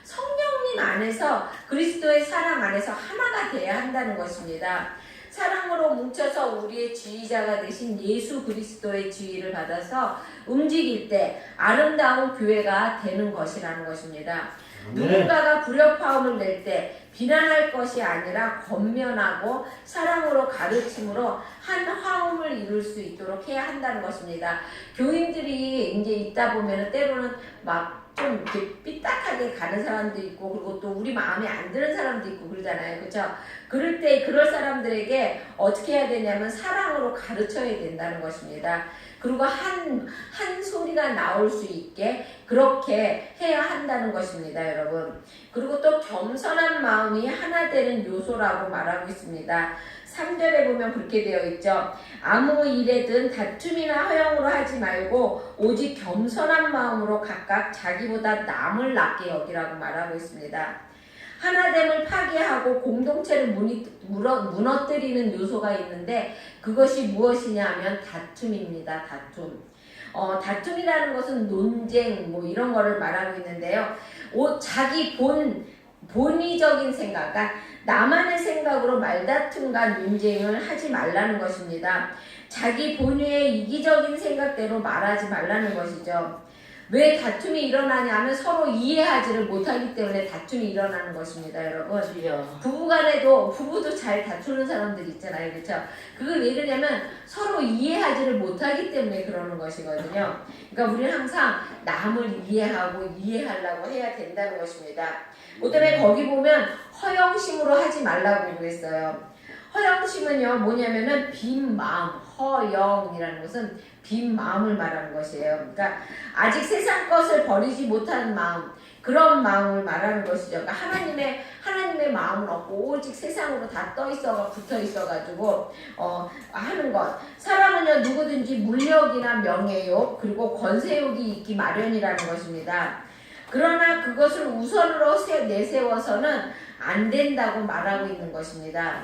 성령님 안에서 그리스도의 사랑 안에서 하나가 돼야 한다는 것입니다. 사랑으로 뭉쳐서 우리의 지휘자가 되신 예수 그리스도의 지휘를 받아서 움직일 때 아름다운 교회가 되는 것이라는 것입니다. 누군가가 불협화음을 낼 때 비난할 것이 아니라 권면하고 사랑으로 가르침으로 한 화음을 이룰 수 있도록 해야 한다는 것입니다. 교인들이 이제 있다 보면은 때로는 막 좀 이렇게 삐딱하게 가는 사람도 있고 그리고 또 우리 마음에 안 드는 사람도 있고 그러잖아요. 그렇죠? 그럴 때 그럴 사람들에게 어떻게 해야 되냐면 사랑으로 가르쳐야 된다는 것입니다. 그리고 한 소리가 나올 수 있게 그렇게 해야 한다는 것입니다, 여러분. 그리고 또 겸손한 마음이 하나 되는 요소라고 말하고 있습니다. 3절에 보면 그렇게 되어 있죠. 아무 일에든 다툼이나 허영으로 하지 말고 오직 겸손한 마음으로 각각 자기보다 남을 낮게 여기라고 말하고 있습니다. 하나됨을 파괴하고 공동체를 무너뜨리는 요소가 있는데 그것이 무엇이냐 하면 다툼입니다. 다툼이라는 것은 논쟁 뭐 이런 거를 말하고 있는데요. 자기 본의적인 생각, 그러니까 나만의 생각으로 말다툼과 논쟁을 하지 말라는 것입니다. 자기 본의의 이기적인 생각대로 말하지 말라는 것이죠. 왜 다툼이 일어나냐면 서로 이해하지를 못하기 때문에 다툼이 일어나는 것입니다, 여러분. 부부도 잘 다투는 사람들이 있잖아요, 그렇죠? 그걸 왜 그러냐면 서로 이해하지를 못하기 때문에 그러는 것이거든요. 그러니까 우리는 항상 남을 이해하려고 해야 된다는 것입니다. 그다음에 거기 보면 허영심으로 하지 말라고 그랬어요. 허영심은요 뭐냐면은 빈 마음, 허영이라는 것은 빈 마음을 말하는 것이에요. 그러니까 아직 세상 것을 버리지 못하는 마음, 그런 마음을 말하는 것이죠. 그러니까 하나님의 마음은 없고 오직 세상으로 다 붙어 있어가지고 하는 것. 사람은요 누구든지 물욕이나 명예욕 그리고 권세욕이 있기 마련이라는 것입니다. 그러나 그것을 우선으로 내세워서는 안 된다고 말하고 있는 것입니다.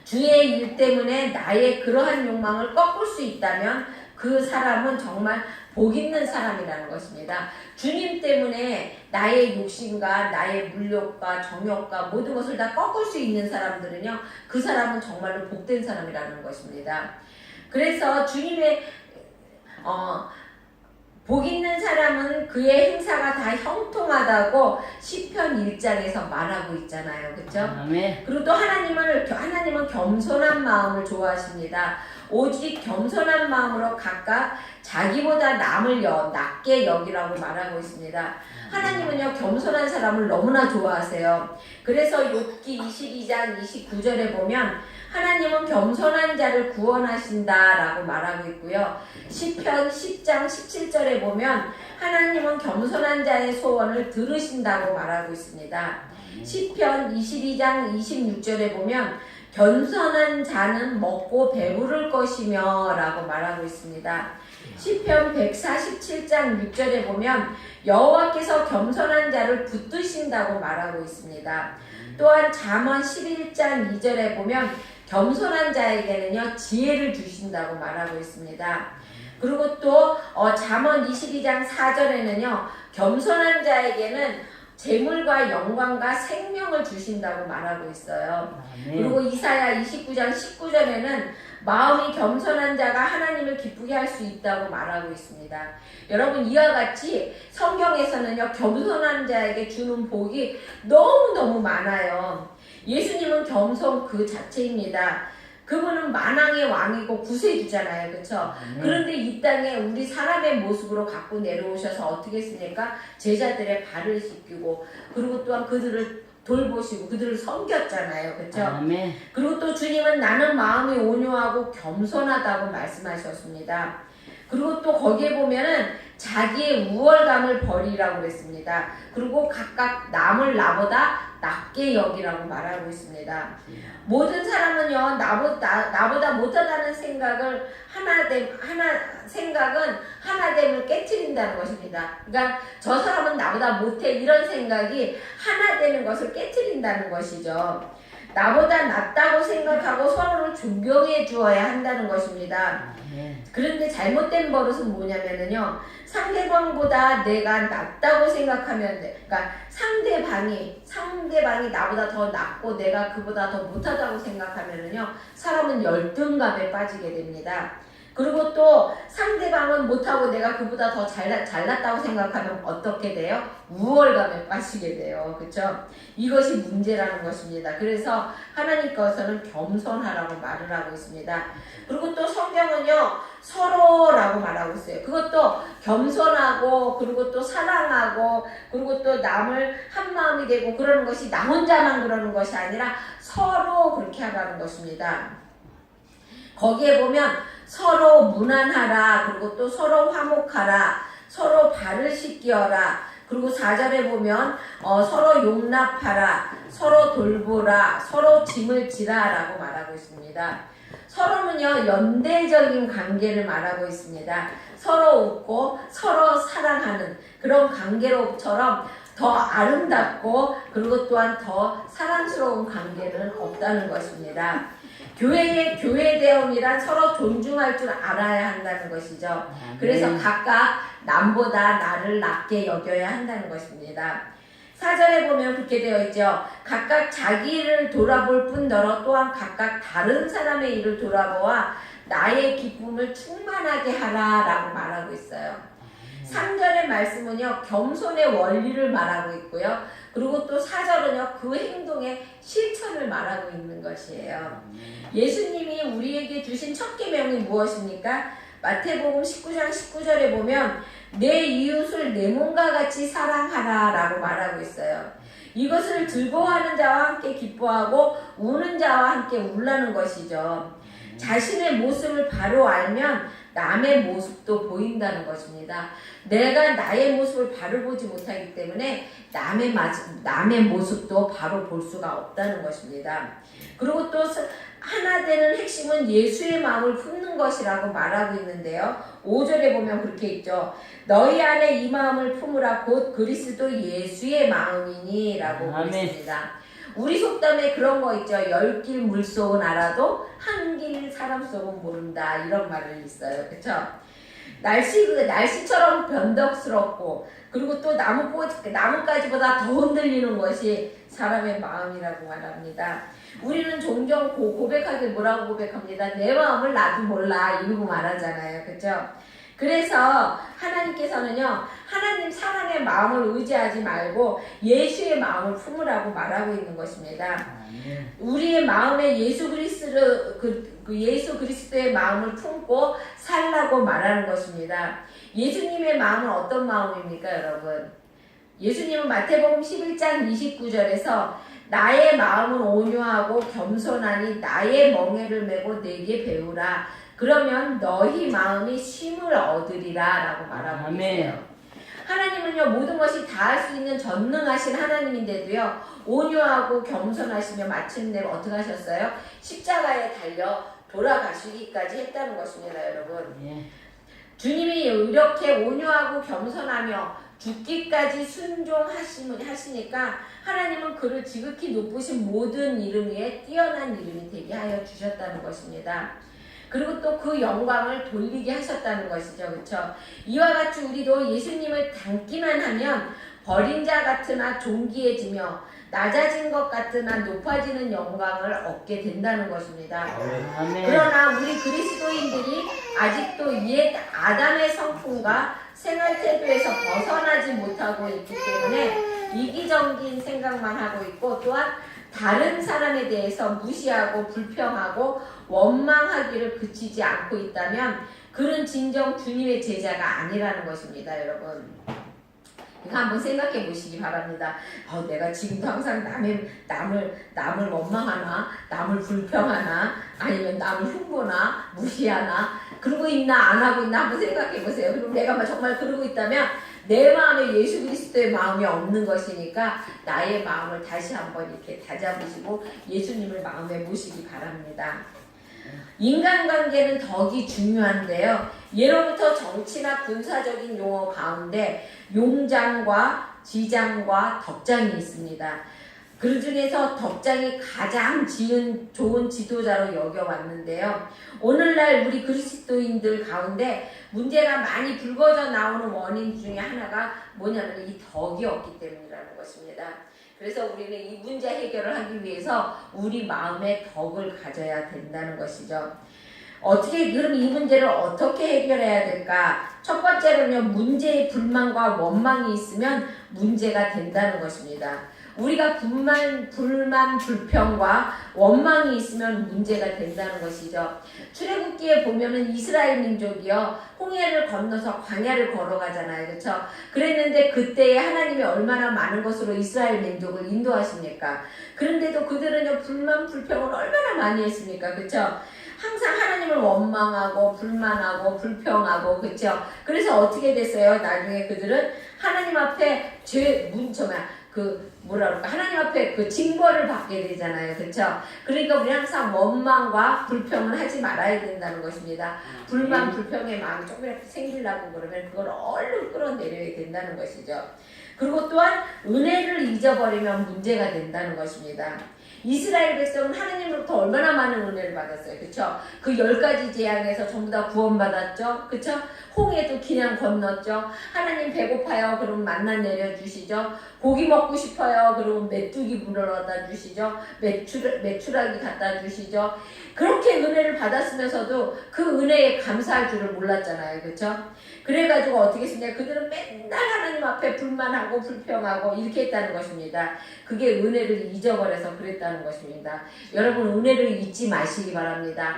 주의 일 때문에 나의 그러한 욕망을 꺾을 수 있다면 그 사람은 정말 복 있는 사람이라는 것입니다. 주님 때문에 나의 욕심과 나의 물욕과 정욕과 모든 것을 다 꺾을 수 있는 사람들은요, 그 사람은 정말로 복된 사람이라는 것입니다. 그래서 주님의 복 있는 사람은 그의 행사가 다 형통하다고 시편 1장에서 말하고 있잖아요. 그렇죠? 아멘. 그리고 또 하나님은 겸손한 마음을 좋아하십니다. 오직 겸손한 마음으로 각각 자기보다 남을 낮게 여기라고 말하고 있습니다. 하나님은요 겸손한 사람을 너무나 좋아하세요. 그래서 욥기 22장 29절에 보면 하나님은 겸손한 자를 구원하신다라고 말하고 있고요. 시편 10장 17절에 보면 하나님은 겸손한 자의 소원을 들으신다고 말하고 있습니다. 시편 22장 26절에 보면 겸손한 자는 먹고 배부를 것이며 라고 말하고 있습니다. 시편 147장 6절에 보면 여호와께서 겸손한 자를 붙드신다고 말하고 있습니다. 또한 잠언 11장 2절에 보면 겸손한 자에게는요 지혜를 주신다고 말하고 있습니다. 그리고 또 잠언 22장 4절에는요 겸손한 자에게는 재물과 영광과 생명을 주신다고 말하고 있어요. 그리고 이사야 29장 19절에는 마음이 겸손한 자가 하나님을 기쁘게 할 수 있다고 말하고 있습니다. 여러분 이와 같이 성경에서는요 겸손한 자에게 주는 복이 너무너무 많아요. 예수님은 겸손 그 자체입니다. 그분은 만왕의 왕이고 구세주잖아요. 그렇죠? 그런데 이 땅에 우리 사람의 모습으로 갖고 내려오셔서 어떻게 했습니까? 제자들의 발을 씻기고 그리고 또한 그들을 돌보시고 그들을 섬겼잖아요. 그렇죠? 아멘. 그리고 또 주님은 나는 마음이 온유하고 겸손하다고 말씀하셨습니다. 그리고 또 거기에 보면은 자기의 우월감을 버리라고 그랬습니다. 그리고 각각 남을 나보다 낮게 여기라고 말하고 있습니다. 모든 사람은요 나보다 못하다는 생각은 하나됨을 깨트린다는 것입니다. 그러니까 저 사람은 나보다 못해 이런 생각이 하나 되는 것을 깨트린다는 것이죠. 나보다 낫다고 생각하고 서로를 존경해 주어야 한다는 것입니다. 그런데 잘못된 버릇은 뭐냐면요 상대방보다 내가 낫다고 생각하면 그러니까 상대방이 나보다 더 낫고 내가 그보다 더 못하다고 생각하면요 사람은 열등감에 빠지게 됩니다. 그리고 또 상대방은 못하고 내가 그보다 더 잘났다고 생각하면 어떻게 돼요? 우월감에 빠지게 돼요. 그렇죠? 이것이 문제라는 것입니다. 그래서 하나님께서는 겸손하라고 말을 하고 있습니다. 그리고 또 성경은요 서로라고 말하고 있어요. 그것도 겸손하고 그리고 또 사랑하고 그리고 또 남을 한 마음이 되고 그러는 것이 나 혼자만 그러는 것이 아니라 서로 그렇게 하라는 것입니다. 거기에 보면 서로 무난하라 그리고 또 서로 화목하라 서로 발을 씻기어라 그리고 4절에 보면 서로 용납하라 서로 돌보라 서로 짐을 지라 라고 말하고 있습니다. 서로는요 연대적인 관계를 말하고 있습니다. 서로 웃고 서로 사랑하는 그런 관계로처럼 더 아름답고 그리고 또한 더 사랑스러운 관계는 없다는 것입니다. 교회의 교회대원이란 서로 존중할 줄 알아야 한다는 것이죠. 그래서 각각 남보다 나를 낮게 여겨야 한다는 것입니다. 4절에 보면 그렇게 되어 있죠. 각각 자기를 돌아볼 뿐더러 또한 각각 다른 사람의 일을 돌아보아 나의 기쁨을 충만하게 하라 라고 말하고 있어요. 3절의 말씀은요 겸손의 원리를 말하고 있고요. 그리고 또 4절은요 그 행동의 실천을 말하고 있는 것이에요. 예수님이 우리에게 주신 첫 계명이 무엇입니까? 마태복음 19장 19절에 보면 내 이웃을 내 몸과 같이 사랑하라 라고 말하고 있어요. 이것을 즐거워하는 자와 함께 기뻐하고 우는 자와 함께 울라는 것이죠. 자신의 모습을 바로 알면 남의 모습도 보인다는 것입니다. 내가 나의 모습을 바로 보지 못하기 때문에 남의 모습도 바로 볼 수가 없다는 것입니다. 그리고 또 하나 되는 핵심은 예수의 마음을 품는 것이라고 말하고 있는데요. 5절에 보면 그렇게 있죠. 너희 안에 이 마음을 품으라 곧 그리스도 예수의 마음이니 라고 있습니다. 우리 속담에 그런 거 있죠. 10길 물속은 알아도 한 길 사람 속은 모른다 이런 말이 있어요. 그렇죠? 날씨처럼 변덕스럽고 그리고 또 나뭇가지보다 더 흔들리는 것이 사람의 마음이라고 말합니다. 우리는 종종 고백하길 뭐라고 고백합니다. 내 마음을 나도 몰라 이러고 말하잖아요. 그렇죠? 그래서 하나님께서는요. 하나님 사랑의 마음을 의지하지 말고 예수의 마음을 품으라고 말하고 있는 것입니다. 우리의 마음에 예수 그리스도의 마음을 품고 살라고 말하는 것입니다. 예수님의 마음은 어떤 마음입니까, 여러분? 예수님은 마태복음 11장 29절에서 나의 마음은 온유하고 겸손하니 나의 멍에를 메고 내게 배우라. 그러면 너희 마음이 쉼을 얻으리라 라고 말하고 있어요. 하나님은요 모든 것이 다 할 수 있는 전능하신 하나님인데도요 온유하고 겸손하시며 마침내 어떻게 하셨어요? 십자가에 달려 돌아가시기까지 했다는 것입니다. 여러분. 주님이 이렇게 온유하고 겸손하며 죽기까지 순종하시니까 하나님은 그를 지극히 높으신 모든 이름 위에 뛰어난 이름이 되게 하여 주셨다는 것입니다. 그리고 또 그 영광을 돌리게 하셨다는 것이죠. 그렇죠? 이와 같이 우리도 예수님을 닮기만 하면 버린 자 같으나 존귀해지며 낮아진 것 같으나 높아지는 영광을 얻게 된다는 것입니다. 아멘. 그러나 우리 그리스도인들이 아직도 옛 아담의 성품과 생활 태도에서 벗어나지 못하고 있기 때문에 이기적인 생각만 하고 있고 또한 다른 사람에 대해서 무시하고 불평하고 원망하기를 그치지 않고 있다면 그는 진정 주님의 제자가 아니라는 것입니다. 여러분. 그러니까 한번 생각해 보시기 바랍니다. 내가 지금도 항상 남을 원망하나, 남을 불평하나, 아니면 남을 흉보나, 무시하나, 그러고 있나, 안 하고 있나 한번 생각해 보세요. 그리고 내가 정말 그러고 있다면 내 마음에 예수 그리스도의 마음이 없는 것이니까 나의 마음을 다시 한번 이렇게 다잡으시고 예수님을 마음에 모시기 바랍니다. 인간관계는 덕이 중요한데요. 예로부터 정치나 군사적인 용어 가운데 용장과 지장과 덕장이 있습니다. 그 중에서 덕장이 가장 좋은 지도자로 여겨왔는데요. 오늘날 우리 그리스도인들 가운데 문제가 많이 불거져 나오는 원인 중에 하나가 뭐냐면 이 덕이 없기 때문이라는 것입니다. 그래서 우리는 이 문제 해결을 하기 위해서 우리 마음에 덕을 가져야 된다는 것이죠. 그럼 이 문제를 어떻게 해결해야 될까? 첫 번째로는요, 문제의 불만과 원망이 있으면 문제가 된다는 것입니다. 우리가 불만, 불평과 원망이 있으면 문제가 된다는 것이죠. 출애굽기에 보면은 이스라엘 민족이요, 홍해를 건너서 광야를 걸어가잖아요. 그렇죠? 그랬는데 그때에 하나님이 얼마나 많은 것으로 이스라엘 민족을 인도하십니까? 그런데도 그들은요, 불만, 불평을 얼마나 많이 했습니까? 그렇죠? 항상 하나님을 원망하고 불만하고 불평하고 그렇죠. 그래서 어떻게 됐어요? 나중에 그들은 하나님 앞에 하나님 앞에 그 징벌을 받게 되잖아요. 그렇죠? 그러니까 우리 항상 원망과 불평을 하지 말아야 된다는 것입니다. 불만, 불평의 마음이 조금이라도 생기려고 그러면 그걸 얼른 끌어내려야 된다는 것이죠. 그리고 또한 은혜를 잊어버리면 문제가 된다는 것입니다. 이스라엘 백성은 하나님으로부터 얼마나 많은 은혜를 받았어요. 그쵸? 그 10가지 재앙에서 전부 다 구원받았죠. 그쵸? 홍해도 그냥 건넜죠. 하나님 배고파요 싶어요. 그러면 만나 내려주시죠. 고기 먹고 싶어요. 그러면 메뚜기 물어다 주시죠. 메추라기 갖다 주시죠. 그렇게 은혜를 받았으면서도 그 은혜에 감사할 줄을 몰랐잖아요. 그렇죠? 그래가지고 어떻게 했느냐. 그들은 맨날 하나님 앞에 불만하고 불평하고 이렇게 했다는 것입니다. 그게 은혜를 잊어버려서 그랬다는 것입니다. 여러분 은혜를 잊지 마시기 바랍니다.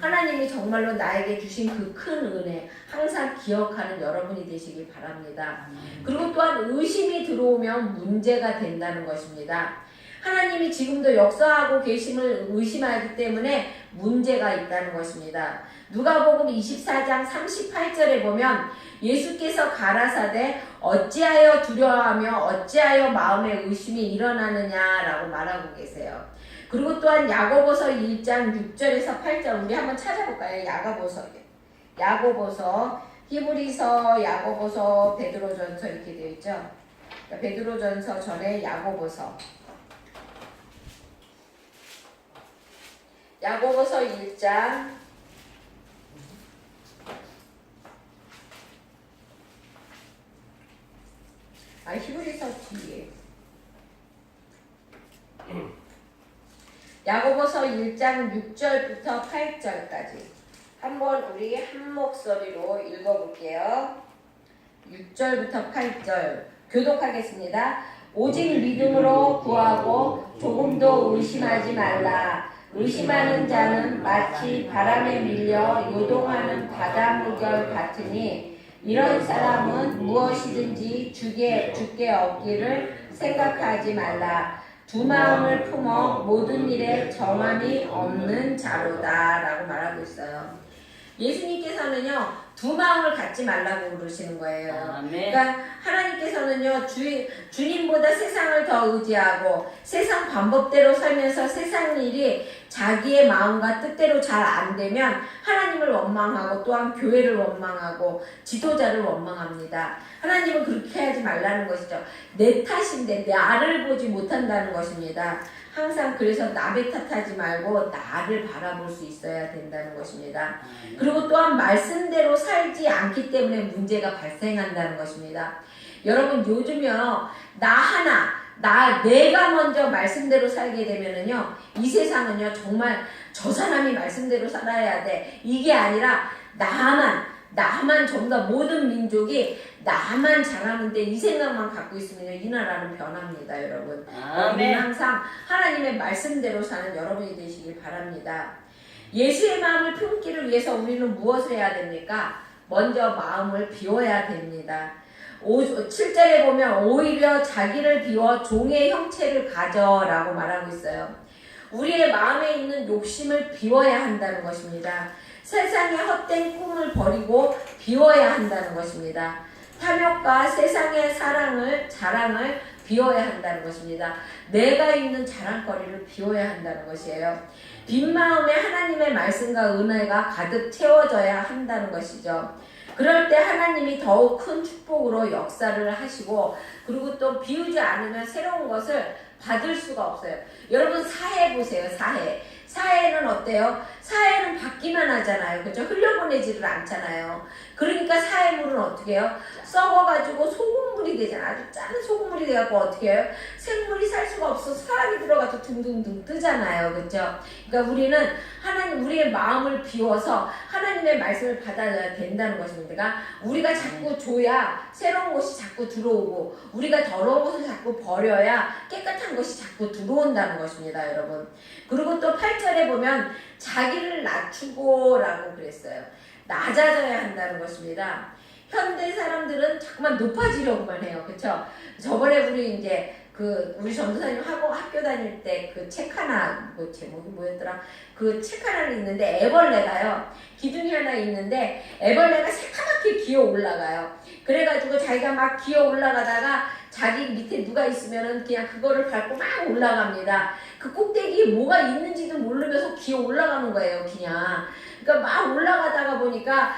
하나님이 정말로 나에게 주신 그 큰 은혜 항상 기억하는 여러분이 되시기 바랍니다. 그리고 또한 의심이 들어오면 문제가 된다는 것입니다. 하나님이 지금도 역사하고 계심을 의심하기 때문에 문제가 있다는 것입니다. 누가복음 24장 38절에 보면 예수께서 가라사대 어찌하여 두려워하며 어찌하여 마음에 의심이 일어나느냐라고 말하고 계세요. 그리고 또한 야고보서 1장 6절에서 8절 우리 한번 찾아볼까요? 야고보서, 히브리서, 야고보서, 베드로전서 이렇게 되어 있죠. 베드로전서 전에 야고보서 1장 히브리서 뒤에 야고보서 1장 6절부터 8절까지 한번 우리 한 목소리로 읽어볼게요. 6절부터 8절 교독하겠습니다. 오직 믿음으로 구하고 조금도 의심하지 말라. 의심하는 자는 마치 바람에 밀려 요동하는 바다물결 같으니 이런 사람은 무엇이든지 주께 얻기를 생각하지 말라. 두 마음을 품어 모든 일에 정함이 없는 자로다 라고 말하고 있어요. 예수님께서는요 두 마음을 갖지 말라고 그러시는 거예요. 그러니까 하나님께서는요 주님보다 세상을 더 의지하고 세상 방법대로 살면서 세상 일이 자기의 마음과 뜻대로 잘 안 되면 하나님을 원망하고 또한 교회를 원망하고 지도자를 원망합니다. 하나님은 그렇게 하지 말라는 것이죠. 내 탓인데 나를 보지 못한다는 것입니다. 항상 그래서 남의 탓하지 말고 나를 바라볼 수 있어야 된다는 것입니다. 그리고 또한 말씀대로 살지 않기 때문에 문제가 발생한다는 것입니다. 여러분 요즘요 내가 먼저 말씀대로 살게 되면은요 이 세상은요 정말 저 사람이 말씀대로 살아야 돼 이게 아니라 나만 전부 다 모든 민족이 나만 잘하는데 이 생각만 갖고 있으면 이 나라는 변합니다. 여러분 우리는 항상 하나님의 말씀대로 사는 여러분이 되시길 바랍니다. 예수의 마음을 품기를 위해서 우리는 무엇을 해야 됩니까? 먼저 마음을 비워야 됩니다. 7절에 보면 오히려 자기를 비워 종의 형체를 가져라고 말하고 있어요. 우리의 마음에 있는 욕심을 비워야 한다는 것입니다. 세상의 헛된 꿈을 버리고 비워야 한다는 것입니다. 탐욕과 세상의 자랑을 비워야 한다는 것입니다. 내가 있는 자랑거리를 비워야 한다는 것이에요. 빈 마음에 하나님의 말씀과 은혜가 가득 채워져야 한다는 것이죠. 그럴 때 하나님이 더욱 큰 축복으로 역사를 하시고 그리고 또 비우지 않으면 새로운 것을 받을 수가 없어요. 여러분 사해 보세요. 사해는 어때요? 사해는 받기만 하잖아요. 그렇죠? 흘려보내지를 않잖아요. 그러니까 사해물은 어떻게 해요? 썩어가지고 소금물이 되잖아요. 아주 짠 소금물이 돼갖고 어떻게 해요? 생물이 살 수가 없어서 사람이 들어가서 둥둥둥 뜨잖아요. 그렇죠? 그러니까 우리는 우리의 마음을 비워서 하나님의 말씀을 받아야 된다는 것입니다. 그러니까 우리가 자꾸 줘야 새로운 것이 자꾸 들어오고 우리가 더러운 것을 자꾸 버려야 깨끗한 것이 자꾸 들어온다는 것입니다. 여러분. 그리고 또 8절에 보면 자기를 낮추고 라고 그랬어요. 낮아져야 한다는 것입니다. 현대 사람들은 자꾸만 높아지려고만 해요. 그쵸? 저번에 우리 전도사님 학교 다닐 때 그 책 하나, 제목이 뭐였더라? 그 책 하나를 읽는데 애벌레가요. 기둥이 하나 있는데 애벌레가 새까맣게 기어 올라가요. 그래가지고 자기가 막 기어 올라가다가 자기 밑에 누가 있으면은 그냥 그거를 밟고 막 올라갑니다. 그 꼭대기에 뭐가 있는지도 모르면서 기어 올라가는 거예요, 그냥. 그러니까 막 올라가다가 보니까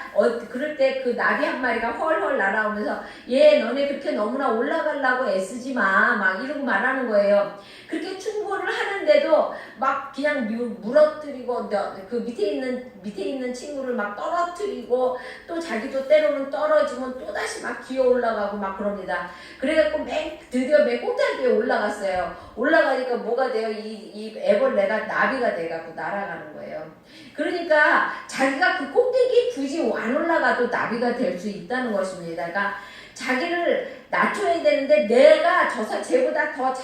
그럴 때 그 나비 한 마리가 헐헐 날아오면서 얘 너네 그렇게 너무나 올라가려고 애쓰지 마 막 이러고 말하는 거예요. 그렇게 충고를 하는데도 막 그냥 물어뜨리고 그 밑에 있는 친구를 막 떨어뜨리고 또 자기도 때로는 떨어지면 또 다시 막 기어 올라가고 막 그럽니다. 그래갖고 드디어 맨 꼭대기에 올라갔어요. 올라가니까 뭐가 돼요? 이 애벌레가 나비가 돼갖고 날아가는 거예요. 그러니까 자기가 그 꼭대기에 굳이 안 올라가도 나비가 될 수 있다는 것입니다. 그러니까 자기를 낮춰야 되는데 내가 쟤보다 더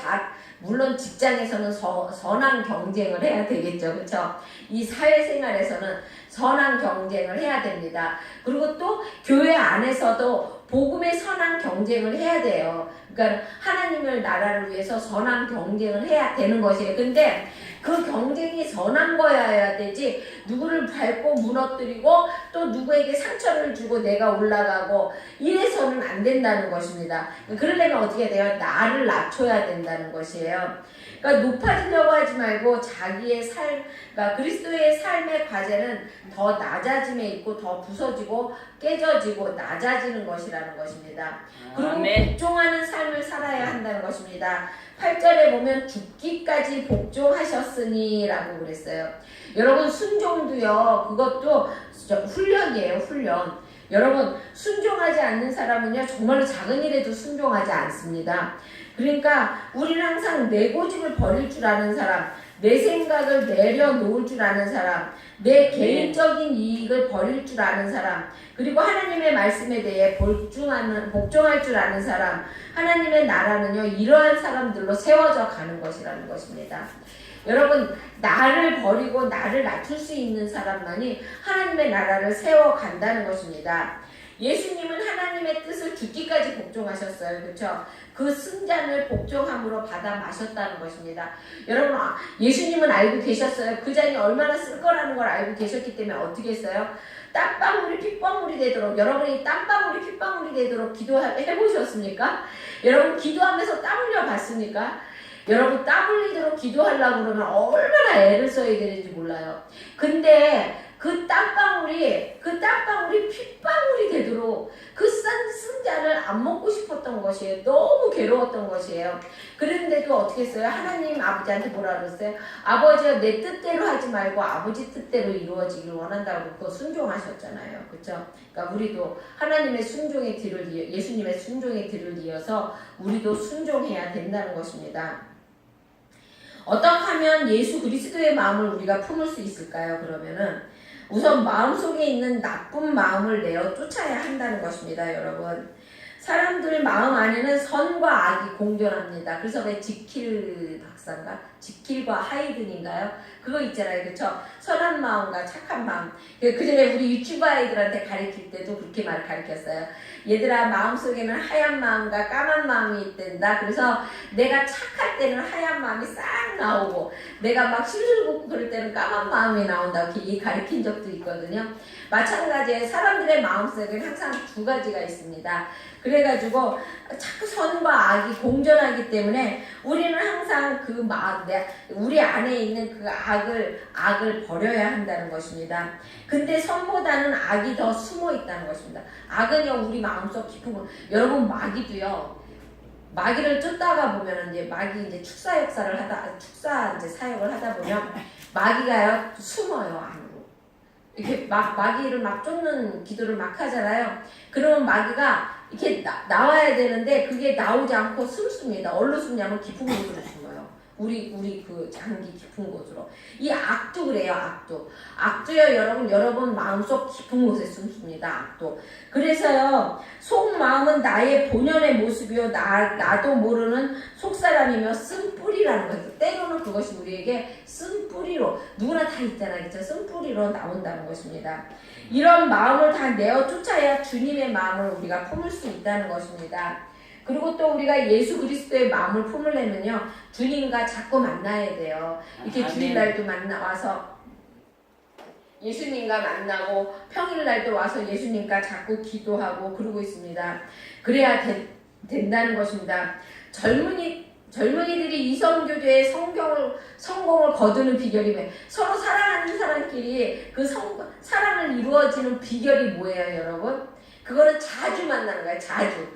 물론 직장에서는 선한 경쟁을 해야 되겠죠. 그렇죠? 이 사회생활에서는 선한 경쟁을 해야 됩니다. 그리고 또 교회 안에서도 복음의 선한 경쟁을 해야 돼요. 그러니까 하나님을 나라를 위해서 선한 경쟁을 해야 되는 것이에요. 근데 그 경쟁이 선한 거여야 되지 누구를 밟고 무너뜨리고 또 누구에게 상처를 주고 내가 올라가고 이래서는 안 된다는 것입니다. 그러려면 어떻게 돼요? 나를 낮춰야 된다는 것이에요. 그러니까 높아지려고 하지 말고 자기의 그러니까 그리스도의 삶의 과제는 더 낮아짐에 있고 더 부서지고 깨져지고 낮아지는 것이라는 것입니다. 그리고 복종하는 삶을 살아야 한다는 것입니다. 8절에 보면 죽기까지 복종하셨으니 라고 그랬어요. 여러분 순종도요 그것도 훈련이에요. 훈련. 여러분 순종하지 않는 사람은요 정말로 작은 일에도 순종하지 않습니다. 그러니까 우리는 항상 내 고집을 버릴 줄 아는 사람, 내 생각을 내려놓을 줄 아는 사람, 내 개인적인 이익을 버릴 줄 아는 사람, 그리고 하나님의 말씀에 대해 복종할 줄 아는 사람, 하나님의 나라는요 이러한 사람들로 세워져 가는 것이라는 것입니다. 여러분 나를 버리고 나를 낮출 수 있는 사람만이 하나님의 나라를 세워간다는 것입니다. 예수님은 하나님의 뜻을 죽기까지 복종하셨어요. 그렇죠? 그 승잔을 복종함으로 받아 마셨다는 것입니다. 여러분 예수님은 알고 계셨어요. 그 잔이 얼마나 쓸 거라는 걸 알고 계셨기 때문에 어떻게 했어요? 땀방울이 핏방울이 되도록 여러분이 땀방울이 핏방울이 되도록 기도해 보셨습니까? 여러분 기도하면서 땀 흘려 봤습니까? 여러분 땀 흘리도록 기도하려고 그러면 얼마나 애를 써야 되는지 몰라요. 근데 그 땀방울이 핏방울이 되도록 그 쓴자를 안 먹고 싶었던 것이에요. 너무 괴로웠던 것이에요. 그런데도 어떻게 했어요? 하나님 아버지한테 뭐라 그랬어요? 아버지가 내 뜻대로 하지 말고 아버지 뜻대로 이루어지기를 원한다고 그거 순종하셨잖아요. 그렇죠? 그러니까 우리도 하나님의 순종의 뒤를 예수님의 순종의 뒤를 이어서 우리도 순종해야 된다는 것입니다. 어떻게 하면 예수 그리스도의 마음을 우리가 품을 수 있을까요? 그러면은 우선 마음속에 있는 나쁜 마음을 내어 쫓아야 한다는 것입니다. 여러분 사람들 마음 안에는 선과 악이 공존합니다. 그래서 왜 지킬 박사인가? 지킬과 하이든인가요? 그거 있잖아요. 그쵸? 선한 마음과 착한 마음. 그 전에 우리 유치부 아이들한테 가르칠 때도 그렇게 말을 가르쳤어요. 얘들아 마음속에는 하얀 마음과 까만 마음이 있단다. 그래서 내가 착할 때는 하얀 마음이 싹 나오고 내가 막 실실 붓고 그럴 때는 까만 마음이 나온다고 이렇게 가르친 적도 있거든요. 마찬가지에 사람들의 마음속에는 항상 두 가지가 있습니다. 그래가지고 자꾸 선과 악이 공존하기 때문에 우리는 항상 우리 안에 있는 그 악을 버려야 한다는 것입니다. 근데 선보다는 악이 더 숨어 있다는 것입니다. 악은요 우리 마음속 깊은 거. 여러분 마귀를 쫓다가 보면 이제 마귀 이제 축사 이제 사역을 하다 보면 마귀가요 숨어요 안으로. 이렇게 마귀를 막 쫓는 기도를 막 하잖아요. 그러면 마귀가 이렇게 나와야 되는데 그게 나오지 않고 숨습니다. 어디로 숨냐면 깊은 곳으로 숨어요. 우리 그 장기 깊은 곳으로. 이 악도 그래요. 악도요 여러분 마음속 깊은 곳에 숨습니다. 악도. 그래서요 속마음은 나의 본연의 모습이요 나도 모르는 속사람이며 쓴뿌리라는 거예요. 때로는 그것이 우리에게 쓴뿌리로 누구나 다 있잖아요. 그렇죠? 쓴뿌리로 나온다는 것입니다. 이런 마음을 다 내어 쫓아야 주님의 마음을 우리가 품을 수 있다는 것입니다. 그리고 또 우리가 예수 그리스도의 마음을 품으려면요 주님과 자꾸 만나야 돼요. 이렇게 주일날도 와서 예수님과 만나고 평일날도 와서 예수님과 자꾸 기도하고 그러고 있습니다. 그래야 된다는 것입니다. 젊은이들이 이성교제의 성공을 거두는 비결이 뭐예요? 서로 사랑하는 사람끼리 그 사랑을 이루어지는 비결이 뭐예요, 여러분? 그거는 자주 만나는 거예요, 자주.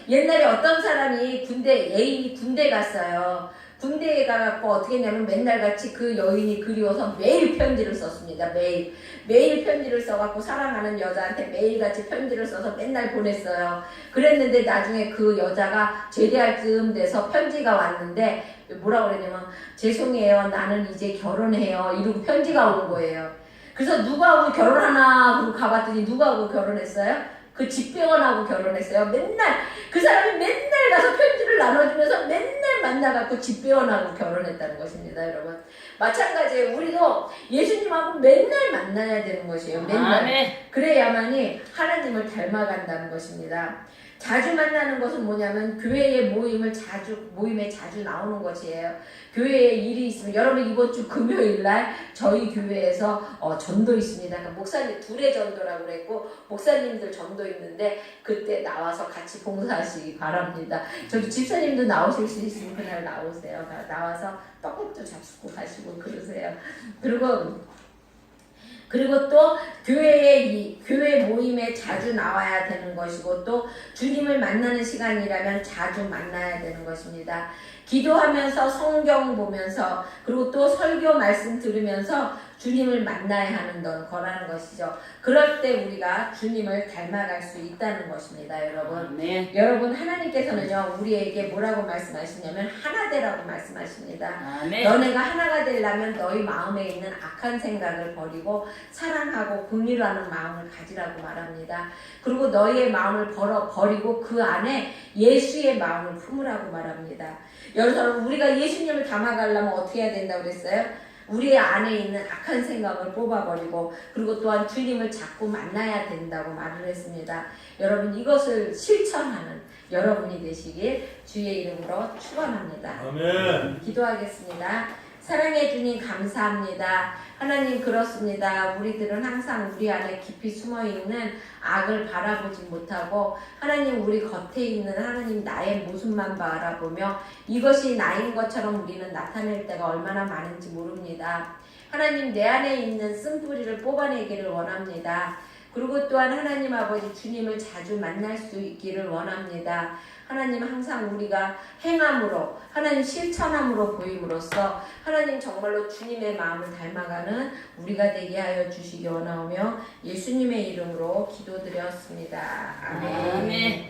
옛날에 어떤 사람이 애인이 군대 갔어요. 군대에 가갖고 어떻게 했냐면 맨날 같이 그 여인이 그리워서 매일 편지를 썼습니다. 매일 편지를 써갖고 사랑하는 여자한테 매일같이 편지를 써서 맨날 보냈어요. 그랬는데 나중에 그 여자가 제대할 즈음 돼서 편지가 왔는데 뭐라고 그랬냐면 죄송해요, 나는 이제 결혼해요, 이러고 편지가 온 거예요. 그래서 누구하고 결혼하나 하고 가봤더니 누구하고 결혼했어요? 그 집배원하고 결혼했어요. 맨날 그 사람이 맨날 가서 편지를 나눠주면서 맨날 만나갖고 집배원하고 결혼했다는 것입니다, 여러분. 마찬가지예요. 우리도 예수님하고 맨날 만나야 되는 것이에요. 맨날. 아멘. 그래야만이 하나님을 닮아간다는 것입니다. 자주 만나는 것은 뭐냐면 교회의 모임에 자주 나오는 것이에요. 교회에 일이 있으면 여러분 이번 주 금요일 날 저희 교회에서 전도 있습니다. 그러니까 목사님 둘의 전도라고 그랬고 목사님들 전도 있는데 그때 나와서 같이 봉사하시기 바랍니다. 저기 집사님도 나오실 수 있으면 그날 나오세요. 나와서 떡국도 잡수고 가시고 그러세요. 그리고 또 교회 모임에 자주 나와야 되는 것이고 또 주님을 만나는 시간이라면 자주 만나야 되는 것입니다. 기도하면서 성경 보면서 그리고 또 설교 말씀 들으면서 주님을 만나야 하는 거라는 것이죠. 그럴 때 우리가 주님을 닮아갈 수 있다는 것입니다, 여러분. 아멘. 여러분 하나님께서는요 우리에게 뭐라고 말씀하시냐면 하나 되라고 말씀하십니다. 아멘. 너네가 하나가 되려면 너희 마음에 있는 악한 생각을 버리고 사랑하고 긍휼하는 마음을 가지라고 말합니다. 그리고 너희의 마음을 버리고 그 안에 예수의 마음을 품으라고 말합니다. 여러분 우리가 예수님을 담아가려면 어떻게 해야 된다고 그랬어요? 우리 안에 있는 악한 생각을 뽑아버리고 그리고 또한 주님을 자꾸 만나야 된다고 말을 했습니다. 여러분 이것을 실천하는 여러분이 되시길 주의 이름으로 축원합니다. 아멘. 기도하겠습니다. 사랑해 주님 감사합니다. 하나님 그렇습니다. 우리들은 항상 우리 안에 깊이 숨어있는 악을 바라보지 못하고 하나님 우리 겉에 있는 하나님 나의 모습만 바라보며 이것이 나인 것처럼 우리는 나타낼 때가 얼마나 많은지 모릅니다. 하나님 내 안에 있는 쓴뿌리를 뽑아내기를 원합니다. 그리고 또한 하나님 아버지 주님을 자주 만날 수 있기를 원합니다. 하나님 항상 우리가 행함으로 하나님 실천함으로 보임으로써 하나님 정말로 주님의 마음을 닮아가는 우리가 되게 하여 주시기 원하오며 예수님의 이름으로 기도드렸습니다. 아멘. 아멘.